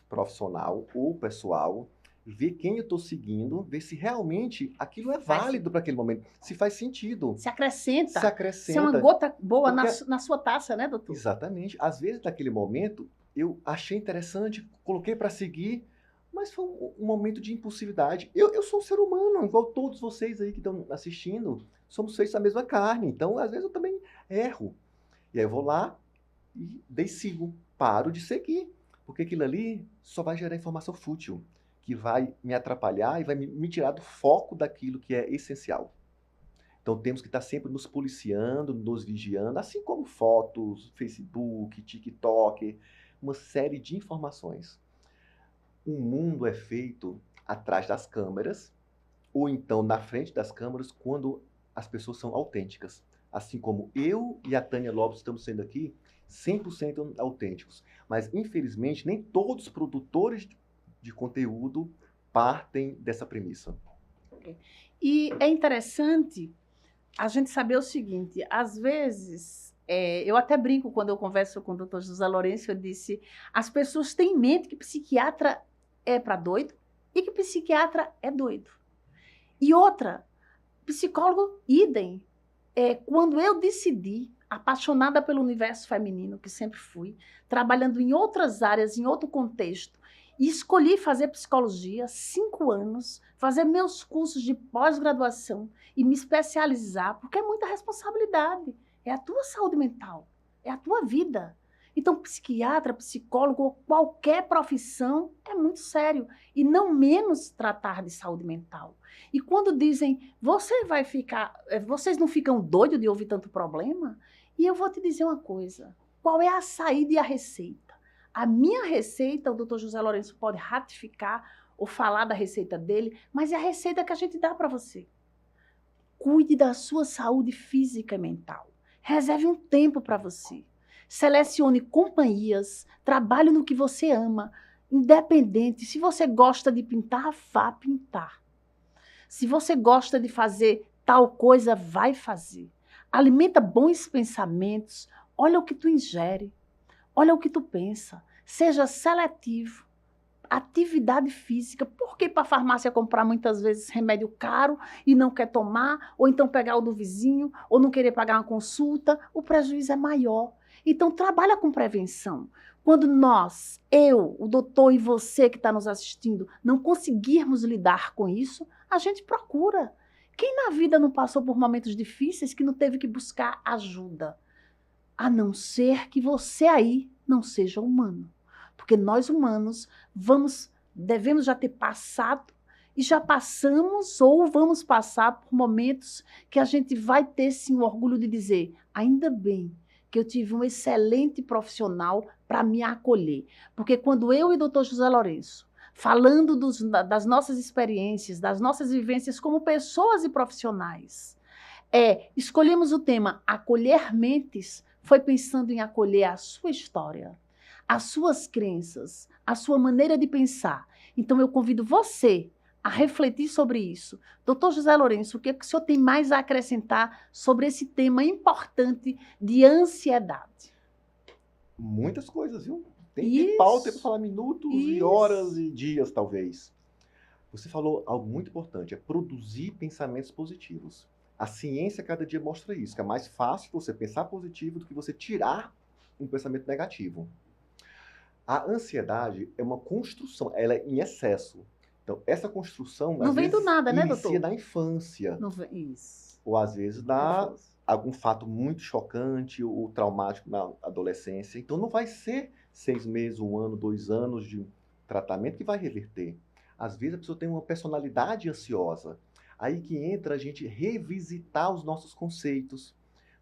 profissional ou pessoal, ver quem eu estou seguindo, ver se realmente aquilo é válido para aquele momento, se faz sentido. Se acrescenta. Se acrescenta. Se é uma gota boa na sua taça, né, doutor? Exatamente. Às vezes, naquele momento, eu achei interessante, coloquei para seguir, mas foi um momento de impulsividade. Eu sou um ser humano, igual todos vocês aí que estão assistindo. Somos feitos da mesma carne. Então, às vezes, eu também erro. E aí eu vou lá e daí sigo. Paro de seguir. Porque aquilo ali só vai gerar informação fútil, que vai me atrapalhar e vai me tirar do foco daquilo que é essencial. Então, temos que estar sempre nos policiando, nos vigiando, assim como fotos, Facebook, TikTok, uma série de informações. O mundo é feito atrás das câmeras, ou então na frente das câmeras, quando as pessoas são autênticas. Assim como eu e a Tânia Lopes estamos sendo aqui 100% autênticos. Mas, infelizmente, nem todos os produtores de conteúdo partem dessa premissa. E é interessante a gente saber o seguinte, às vezes, eu até brinco quando eu converso com o doutor José Lourenço, eu disse, as pessoas têm em mente que psiquiatra é para doido e que psiquiatra é doido. E outra, psicólogo, idem. Quando eu decidi, apaixonada pelo universo feminino, que sempre fui, trabalhando em outras áreas, em outro contexto, e escolhi fazer psicologia, 5 anos, fazer meus cursos de pós-graduação e me especializar, porque é muita responsabilidade. É a tua saúde mental, é a tua vida. Então, psiquiatra, psicólogo ou qualquer profissão é muito sério. E não menos tratar de saúde mental. E quando dizem, vocês não ficam doidos de ouvir tanto problema? E eu vou te dizer uma coisa, qual é a saída e a receita? A minha receita, o doutor José Lourenço pode ratificar ou falar da receita dele, mas é a receita que a gente dá para você. Cuide da sua saúde física e mental. Reserve um tempo para você. Selecione companhias, trabalhe no que você ama, independente. Se você gosta de pintar, vá pintar. Se você gosta de fazer tal coisa, vai fazer. Alimenta bons pensamentos. Olha o que tu ingere. Olha o que tu pensa. Seja seletivo. Atividade física. Por que ir para a farmácia comprar muitas vezes remédio caro e não quer tomar? Ou então pegar o do vizinho? Ou não querer pagar uma consulta? O prejuízo é maior. Então, trabalha com prevenção. Quando nós, eu, o doutor e você que está nos assistindo, não conseguirmos lidar com isso, a gente procura. Quem na vida não passou por momentos difíceis que não teve que buscar ajuda? A não ser que você aí não seja humano. Porque nós humanos devemos já ter passado e já passamos ou vamos passar por momentos que a gente vai ter sim o orgulho de dizer, ainda bem que eu tive um excelente profissional para me acolher. Porque quando eu e o doutor José Lourenço, falando das nossas experiências, das nossas vivências como pessoas e profissionais, escolhemos o tema acolher mentes, foi pensando em acolher a sua história, as suas crenças, a sua maneira de pensar. Então eu convido você a refletir sobre isso. Doutor José Lourenço, o que o senhor tem mais a acrescentar sobre esse tema importante de ansiedade? Muitas coisas, viu? Tem pauta para falar minutos e horas e dias, talvez. Você falou algo muito importante, é produzir pensamentos positivos. A ciência cada dia mostra isso, que é mais fácil você pensar positivo do que você tirar um pensamento negativo. A ansiedade é uma construção, ela é em excesso. Então, essa construção, não vem do nada, né, doutor? Inicia na infância. Não vem, isso. Ou, às vezes, dá algum fato muito chocante ou traumático na adolescência. Então, não vai ser 6 meses, 1 ano, 2 anos de tratamento que vai reverter. Às vezes, a pessoa tem uma personalidade ansiosa. Aí que entra a gente revisitar os nossos conceitos.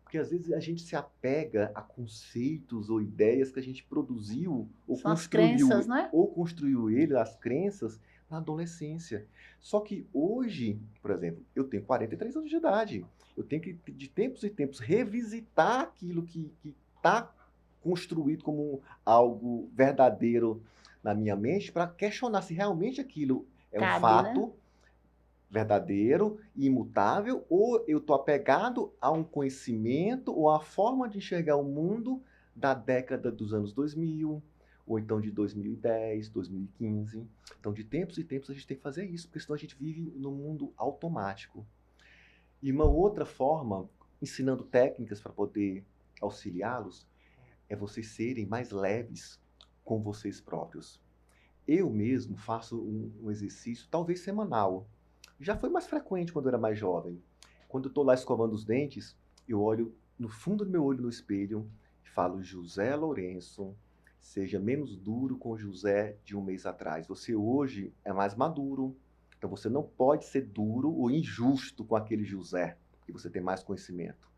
Porque, às vezes, a gente se apega a conceitos ou ideias que a gente produziu ou são construiu, as crenças, né? Ou construiu as crenças, na adolescência. Só que hoje, por exemplo, eu tenho 43 anos de idade. Eu tenho que, de tempos em tempos, revisitar aquilo que está construído como algo verdadeiro na minha mente para questionar se realmente aquilo é um fato, né? Verdadeiro e imutável, ou eu estou apegado a um conhecimento ou a forma de enxergar o mundo da década dos anos 2000, ou então de 2010, 2015. Então, de tempos em tempos, a gente tem que fazer isso, porque senão a gente vive num mundo automático. E uma outra forma, ensinando técnicas para poder auxiliá-los, é vocês serem mais leves com vocês próprios. Eu mesmo faço um exercício, talvez semanal. Já foi mais frequente quando eu era mais jovem. Quando eu estou lá escovando os dentes, eu olho no fundo do meu olho no espelho e falo, José Lourenço, seja menos duro com o José de 1 mês atrás. Você hoje é mais maduro, então você não pode ser duro ou injusto com aquele José, porque você tem mais conhecimento.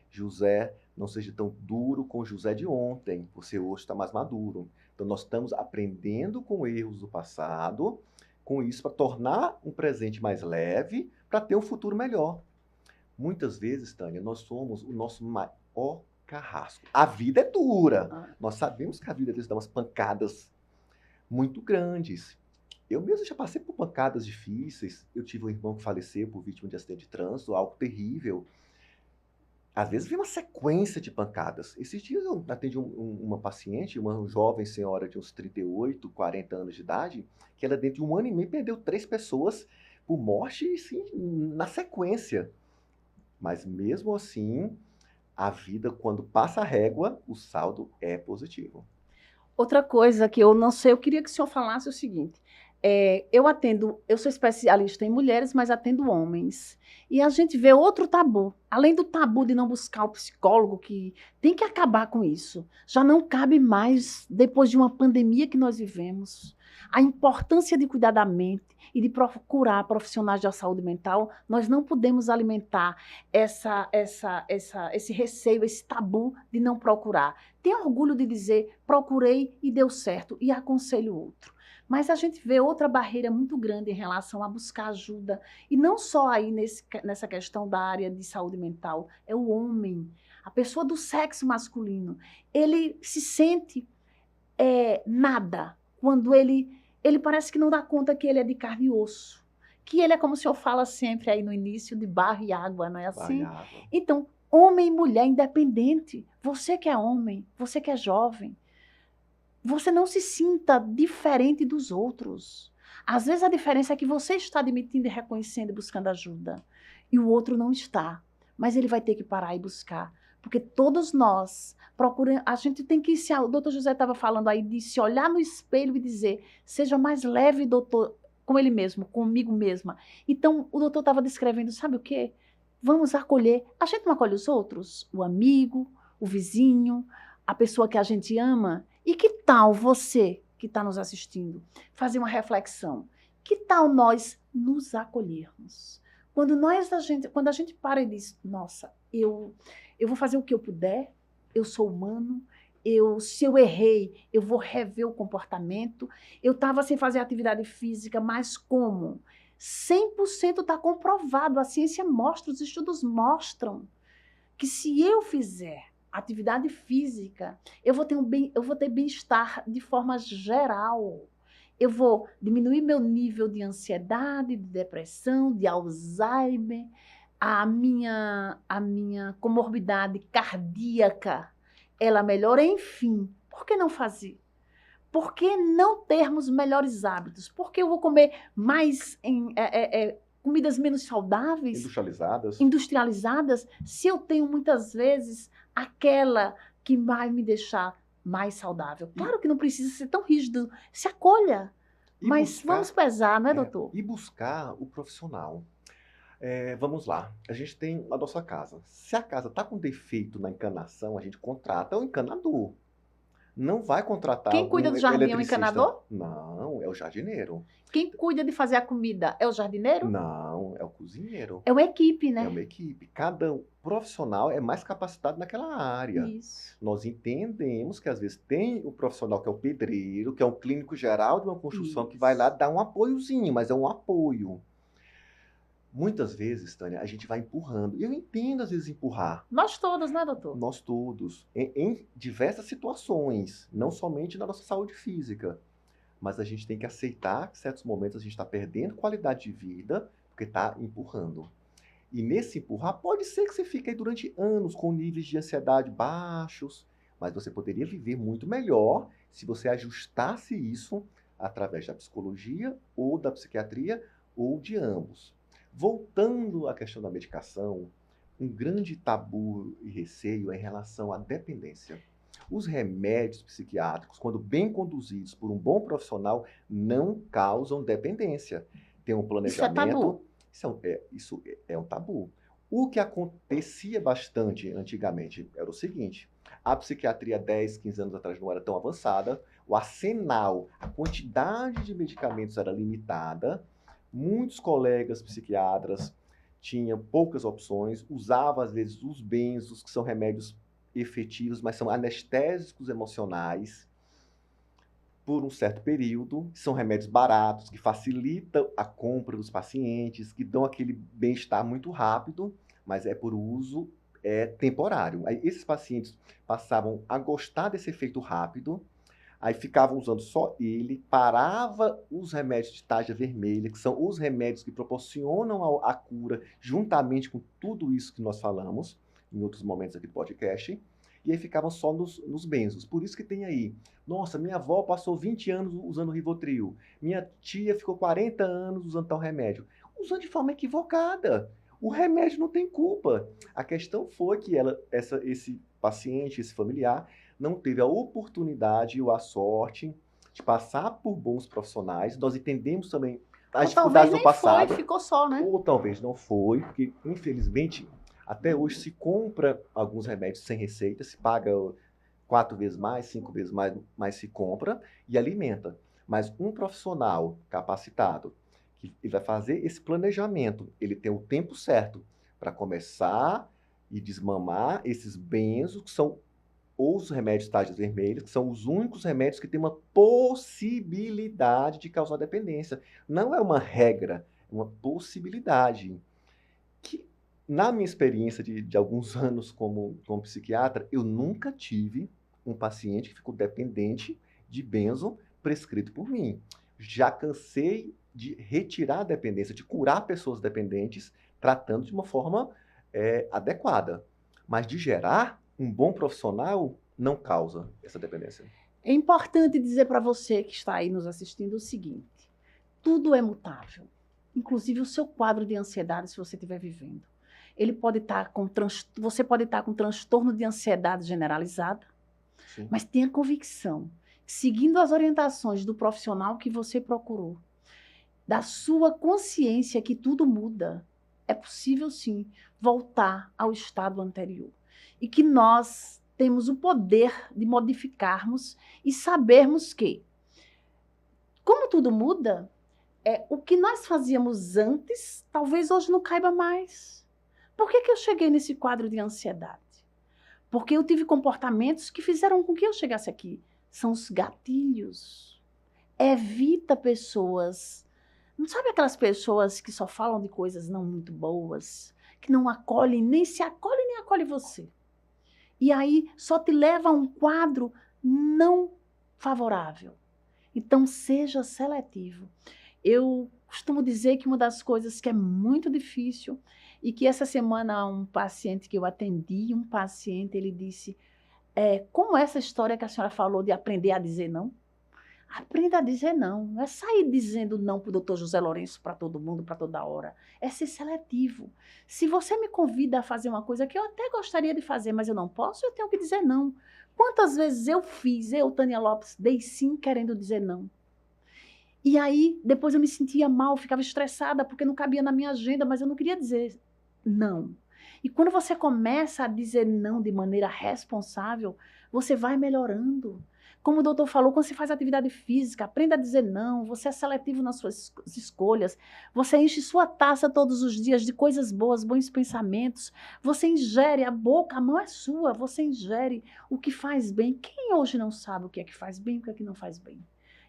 José, não seja tão duro com o José de ontem, você hoje está mais maduro. Então nós estamos aprendendo com erros do passado, com isso para tornar um presente mais leve, para ter um futuro melhor. Muitas vezes, Tânia, nós somos o nosso maior carrasco. A vida é dura. Nós sabemos que a vida às vezes dá umas pancadas muito grandes. Eu mesmo já passei por pancadas difíceis. Eu tive um irmão que faleceu por vítima de acidente de trânsito, algo terrível. às vezes vem uma sequência de pancadas. Esses dias eu atendi uma paciente, uma jovem senhora de uns 38, 40 anos de idade, que ela dentro de um ano e meio perdeu 3 pessoas por morte, assim, na sequência. Mas mesmo assim, a vida, quando passa a régua, o saldo é positivo. Outra coisa que eu não sei, eu queria que o senhor falasse o seguinte: eu sou especialista em mulheres, mas atendo homens. E a gente vê outro tabu, além do tabu de não buscar o psicólogo, que tem que acabar com isso. Já não cabe mais, depois de uma pandemia que nós vivemos, a importância de cuidar da mente e de procurar profissionais da saúde mental. Nós não podemos alimentar esse receio, esse tabu de não procurar. Tenho orgulho de dizer, procurei e deu certo, e aconselho outro. Mas a gente vê outra barreira muito grande em relação a buscar ajuda, e não só aí nessa questão da área de saúde mental, é o homem, a pessoa do sexo masculino. Ele se sente nada quando ele parece que não dá conta que ele é de carne e osso, que ele é, como o senhor fala sempre aí no início, de barro e água, não é assim? Então, homem e mulher independente, você que é homem, você que é jovem, você não se sinta diferente dos outros. Às vezes a diferença é que você está admitindo e reconhecendo e buscando ajuda, e o outro não está, mas ele vai ter que parar e buscar, porque todos nós procuramos, a gente tem que o doutor José estava falando aí de se olhar no espelho e dizer, seja mais leve, doutor, com ele mesmo, comigo mesma. Então, o doutor estava descrevendo, sabe o quê? Vamos acolher. A gente não acolhe os outros? O amigo, o vizinho, a pessoa que a gente ama. E que tal você, que está nos assistindo, fazer uma reflexão? Que tal nós nos acolhermos? Quando a gente para e diz, nossa, eu vou fazer o que eu puder, eu sou humano, se eu errei, eu vou rever o comportamento. Eu estava sem fazer atividade física, mas como? 100% está comprovado, a ciência mostra, os estudos mostram que se eu fizer atividade física, eu vou ter bem-estar de forma geral. Eu vou diminuir meu nível de ansiedade, de depressão, de Alzheimer, a minha comorbidade cardíaca, ela melhora, enfim. Por que não fazer? Por que não termos melhores hábitos? Por que eu vou comer mais comidas menos saudáveis? Industrializadas, se eu tenho muitas vezes aquela que vai me deixar mais saudável. Claro que não precisa ser tão rígido, se acolha. Mas vamos pesar, não é, doutor? E buscar o profissional. Vamos lá, a gente tem a nossa casa. Se a casa está com defeito na encanação, a gente contrata o encanador. Não vai contratar Quem cuida do jardim é o eletricista. encanador? Não, é o jardineiro. Quem cuida de fazer a comida é o jardineiro? Não, é o cozinheiro. É uma equipe, né? É uma equipe. Cada profissional é mais capacitado naquela área. Isso. Nós entendemos que às vezes tem o profissional que é o pedreiro, que é um clínico geral de uma construção, que vai lá dar um apoiozinho, mas é um apoio. Muitas vezes, Tânia, a gente vai empurrando. E eu entendo, às vezes, empurrar. Nós todos, né, doutor? Nós todos. Em diversas situações. Não somente na nossa saúde física. Mas a gente tem que aceitar que, em certos momentos, a gente está perdendo qualidade de vida porque está empurrando. E nesse empurrar, pode ser que você fique aí durante anos com níveis de ansiedade baixos. Mas você poderia viver muito melhor se você ajustasse isso através da psicologia ou da psiquiatria ou de ambos. Voltando à questão da medicação, um grande tabu e receio é em relação à dependência. Os remédios psiquiátricos, quando bem conduzidos por um bom profissional, não causam dependência. Tem um planejamento. Isso é um tabu. O que acontecia bastante antigamente era o seguinte: a psiquiatria 10, 15 anos atrás não era tão avançada, o arsenal, a quantidade de medicamentos era limitada. Muitos colegas psiquiatras tinham poucas opções, usavam às vezes os benzos, que são remédios efetivos, mas são anestésicos emocionais, por um certo período. São remédios baratos, que facilitam a compra dos pacientes, que dão aquele bem-estar muito rápido, mas é por uso temporário. Aí, esses pacientes passavam a gostar desse efeito rápido, aí ficavam usando só ele, parava os remédios de tarja vermelha, que são os remédios que proporcionam a cura, juntamente com tudo isso que nós falamos, em outros momentos aqui do podcast, e aí ficavam só nos benzos. Por isso que tem aí, nossa, minha avó passou 20 anos usando Rivotril, minha tia ficou 40 anos usando tal remédio. Usando de forma equivocada. O remédio não tem culpa. A questão foi que esse paciente, esse familiar, não teve a oportunidade ou a sorte de passar por bons profissionais. Nós entendemos também as Ou talvez dificuldades do nem passado. foi, ficou só, né? Ou talvez não foi, porque infelizmente até hoje se compra alguns remédios sem receita, se paga 4 vezes mais, 5 vezes mais, mas se compra e alimenta. Mas um profissional capacitado, que ele vai fazer esse planejamento, ele tem o tempo certo para começar e desmamar esses benzos, que são os remédios tarjas vermelhas, que são os únicos remédios que têm uma possibilidade de causar dependência. Não é uma regra, é uma possibilidade. Que, na minha experiência de alguns anos como psiquiatra, eu nunca tive um paciente que ficou dependente de benzo prescrito por mim. Já cansei de retirar a dependência, de curar pessoas dependentes, tratando de uma forma adequada. Mas de gerar, um bom profissional não causa essa dependência. É importante dizer para você que está aí nos assistindo o seguinte: tudo é mutável, inclusive o seu quadro de ansiedade, se você estiver vivendo. Ele pode estar você pode estar com transtorno de ansiedade generalizada, Sim. mas tenha convicção, seguindo as orientações do profissional que você procurou, da sua consciência que tudo muda, é possível sim voltar ao estado anterior. E que nós temos o poder de modificarmos e sabermos que, como tudo muda, o que nós fazíamos antes, talvez hoje não caiba mais. Por que eu cheguei nesse quadro de ansiedade? Porque eu tive comportamentos que fizeram com que eu chegasse aqui. São os gatilhos. Evita pessoas. Não sabe aquelas pessoas que só falam de coisas não muito boas, que não acolhem, nem se acolhem, nem acolhem você. E aí só te leva a um quadro não favorável. Então seja seletivo. Eu costumo dizer que uma das coisas que é muito difícil, e que essa semana um paciente que eu atendi, ele disse, como essa história que a senhora falou de aprender a dizer não? Aprenda a dizer não. Não é sair dizendo não para o doutor José Lourenço, para todo mundo, para toda hora. É ser seletivo. Se você me convida a fazer uma coisa que eu até gostaria de fazer, mas eu não posso, eu tenho que dizer não. Quantas vezes eu, Tânia Lopes, dei sim querendo dizer não? E aí, depois eu me sentia mal, ficava estressada, porque não cabia na minha agenda, mas eu não queria dizer não. E quando você começa a dizer não de maneira responsável, você vai melhorando. Como o doutor falou, quando você faz atividade física, aprenda a dizer não, você é seletivo nas suas escolhas, você enche sua taça todos os dias de coisas boas, bons pensamentos, você ingere, a boca, a mão é sua, você ingere o que faz bem. Quem hoje não sabe o que é que faz bem e o que é que não faz bem?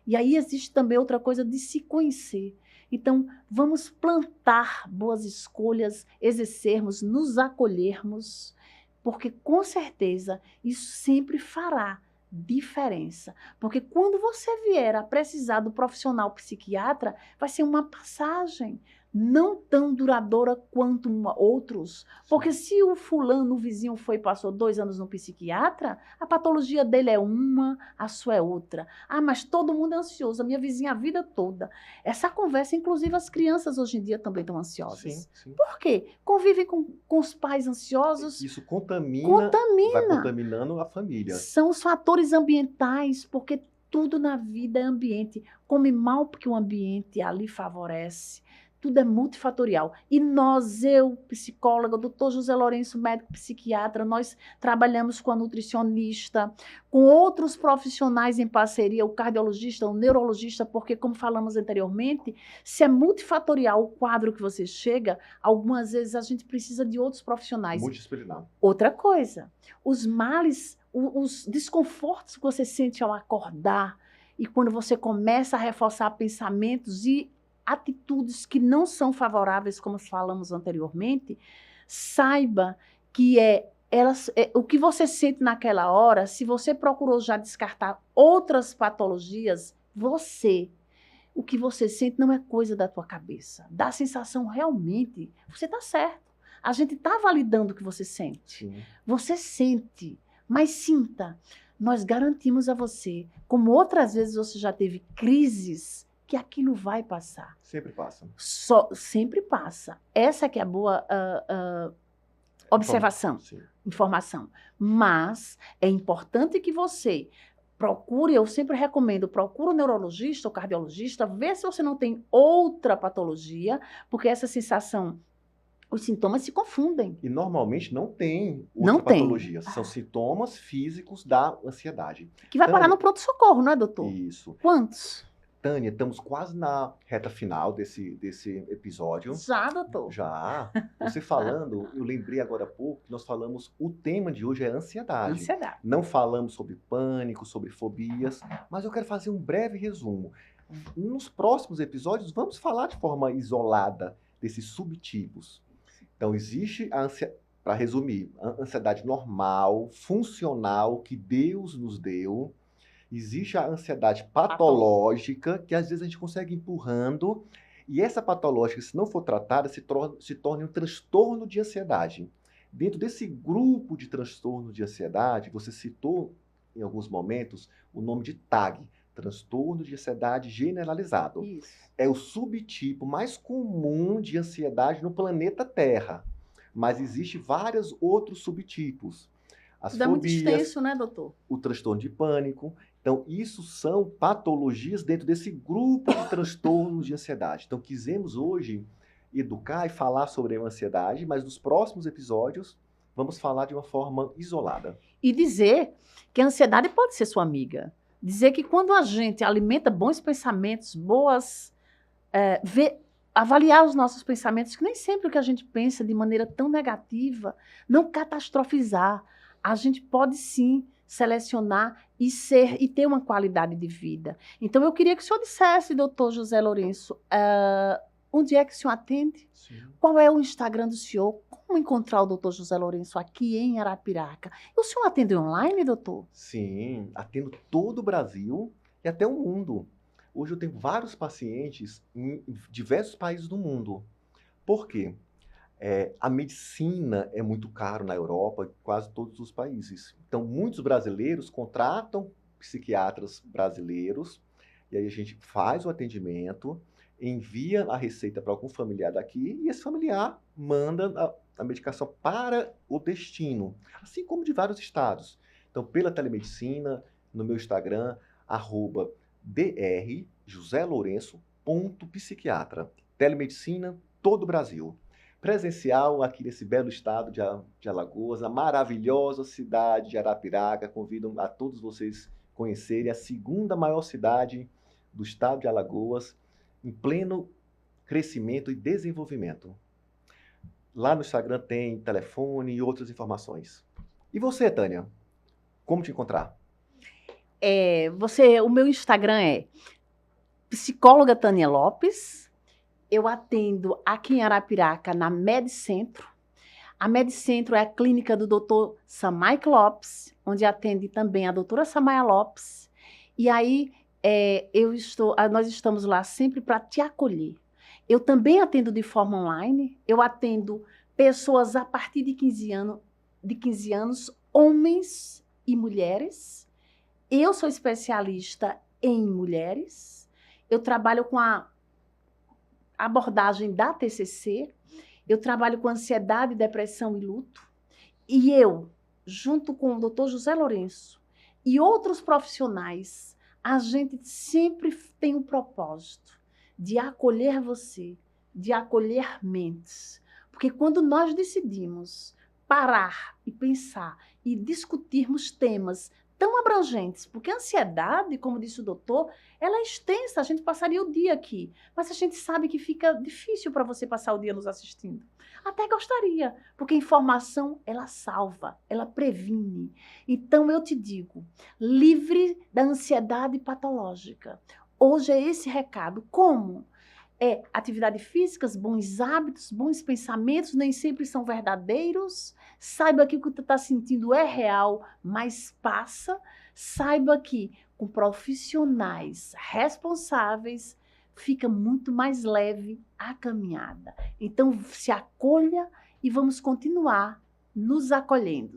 E aí existe também outra coisa de se conhecer. Então, vamos plantar boas escolhas, exercermos, nos acolhermos, porque com certeza isso sempre fará diferença. Porque quando você vier a precisar do profissional psiquiatra, vai ser uma passagem não tão duradoura quanto outros. Porque se o fulano, o vizinho foi e passou 2 anos no psiquiatra, a patologia dele é uma, a sua é outra. Ah, mas todo mundo é ansioso, a minha vizinha a vida toda. Essa conversa, inclusive as crianças hoje em dia também estão ansiosas. Sim, sim. Por quê? Convivem com os pais ansiosos. Isso vai contaminando a família. São os fatores ambientais, porque tudo na vida é ambiente. Come mal porque o ambiente ali favorece. Tudo é multifatorial. E nós, eu, psicóloga, o doutor José Lourenço, médico psiquiatra, nós trabalhamos com a nutricionista, com outros profissionais em parceria, o cardiologista, o neurologista, porque, como falamos anteriormente, se é multifatorial o quadro que você chega, algumas vezes a gente precisa de outros profissionais. Multidisciplinar. Outra coisa, os males, os desconfortos que você sente ao acordar, e quando você começa a reforçar pensamentos e atitudes que não são favoráveis, como falamos anteriormente, saiba que o que você sente naquela hora, se você procurou já descartar outras patologias, o que você sente não é coisa da tua cabeça. Dá a sensação realmente, você está certo. A gente está validando o que você sente. Sim. Você sente, mas sinta. Nós garantimos a você, como outras vezes você já teve crises, que aquilo vai passar. Sempre passa. Sempre passa. Essa que é a boa observação, informação. Mas é importante que você procure, eu sempre recomendo, procure um neurologista ou cardiologista, vê se você não tem outra patologia, porque essa sensação, os sintomas se confundem. E normalmente não tem outra patologia. São sintomas físicos da ansiedade. Que vai parar no pronto-socorro, não é, doutor? Isso. Quantos? Tânia, estamos quase na reta final desse episódio. Já, doutor? Já. Você falando, eu lembrei agora há pouco que nós falamos, o tema de hoje é ansiedade. Ansiedade. Não falamos sobre pânico, sobre fobias, mas eu quero fazer um breve resumo. Nos próximos episódios, vamos falar de forma isolada desses subtipos. Então, existe a ansiedade, para resumir, a ansiedade normal, funcional, que Deus nos deu. Existe a ansiedade patológica, que às vezes a gente consegue empurrando, e essa patológica, se não for tratada, se torna um transtorno de ansiedade. Dentro desse grupo de transtorno de ansiedade, você citou em alguns momentos o nome de TAG, transtorno de ansiedade generalizado. Isso. É o subtipo mais comum de ansiedade no planeta Terra, mas existem vários outros subtipos. As fobias, muito extenso, né, doutor? O transtorno de pânico. Então, isso são patologias dentro desse grupo de transtornos de ansiedade. Então, quisemos hoje educar e falar sobre a ansiedade, mas nos próximos episódios vamos falar de uma forma isolada. E dizer que a ansiedade pode ser sua amiga. Dizer que quando a gente alimenta bons pensamentos, avaliar os nossos pensamentos, que nem sempre o que a gente pensa de maneira tão negativa, não catastrofizar. A gente pode sim selecionar e ter uma qualidade de vida. Então, eu queria que o senhor dissesse, doutor José Lourenço, onde é que o senhor atende? Sim. Qual é o Instagram do senhor? Como encontrar o doutor José Lourenço aqui em Arapiraca? E o senhor atende online, doutor? Sim, atendo todo o Brasil e até o mundo. Hoje eu tenho vários pacientes em diversos países do mundo. Por quê? A medicina é muito caro na Europa, em quase todos os países. Então, muitos brasileiros contratam psiquiatras brasileiros, e aí a gente faz o atendimento, envia a receita para algum familiar daqui, e esse familiar manda a medicação para o destino, assim como de vários estados. Então, pela telemedicina, no meu Instagram, @drjoselourenço.psiquiatra. Telemedicina, todo o Brasil. Presencial aqui nesse belo estado de Alagoas, na maravilhosa cidade de Arapiraca. Convido a todos vocês conhecerem a segunda maior cidade do estado de Alagoas, em pleno crescimento e desenvolvimento. Lá no Instagram tem telefone e outras informações. E você, Tânia? Como te encontrar? O meu Instagram é psicóloga Tânia Lopes. Eu atendo aqui em Arapiraca, na Medcentro. A Medcentro é a clínica do Dr. Samaica Lopes, onde atende também a doutora Samaia Lopes. E aí, nós estamos lá sempre para te acolher. Eu também atendo de forma online. Eu atendo pessoas a partir de 15 anos, homens e mulheres. Eu sou especialista em mulheres. Eu trabalho com a abordagem da TCC, eu trabalho com ansiedade, depressão e luto, e eu, junto com o Dr. José Lourenço e outros profissionais, a gente sempre tem um propósito de acolher você, de acolher mentes, porque quando nós decidimos parar e pensar e discutirmos temas tão abrangentes, porque a ansiedade, como disse o doutor, ela é extensa, a gente passaria o dia aqui, mas a gente sabe que fica difícil para você passar o dia nos assistindo. Até gostaria, porque a informação, ela salva, ela previne. Então, eu te digo, livre da ansiedade patológica. Hoje é esse recado. Como? Atividades físicas, bons hábitos, bons pensamentos, nem sempre são verdadeiros. Saiba que o que tu está sentindo é real, mas passa. Saiba que com profissionais responsáveis fica muito mais leve a caminhada. Então, se acolha e vamos continuar nos acolhendo.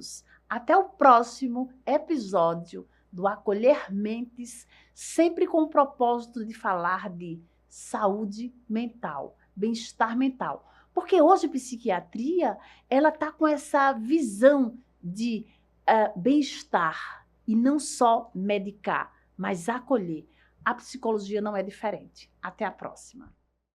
Até o próximo episódio do Acolher Mentes, sempre com o propósito de falar de saúde mental, bem-estar mental. Porque hoje a psiquiatria, ela está com essa visão de bem-estar e não só medicar, mas acolher. A psicologia não é diferente. Até a próxima.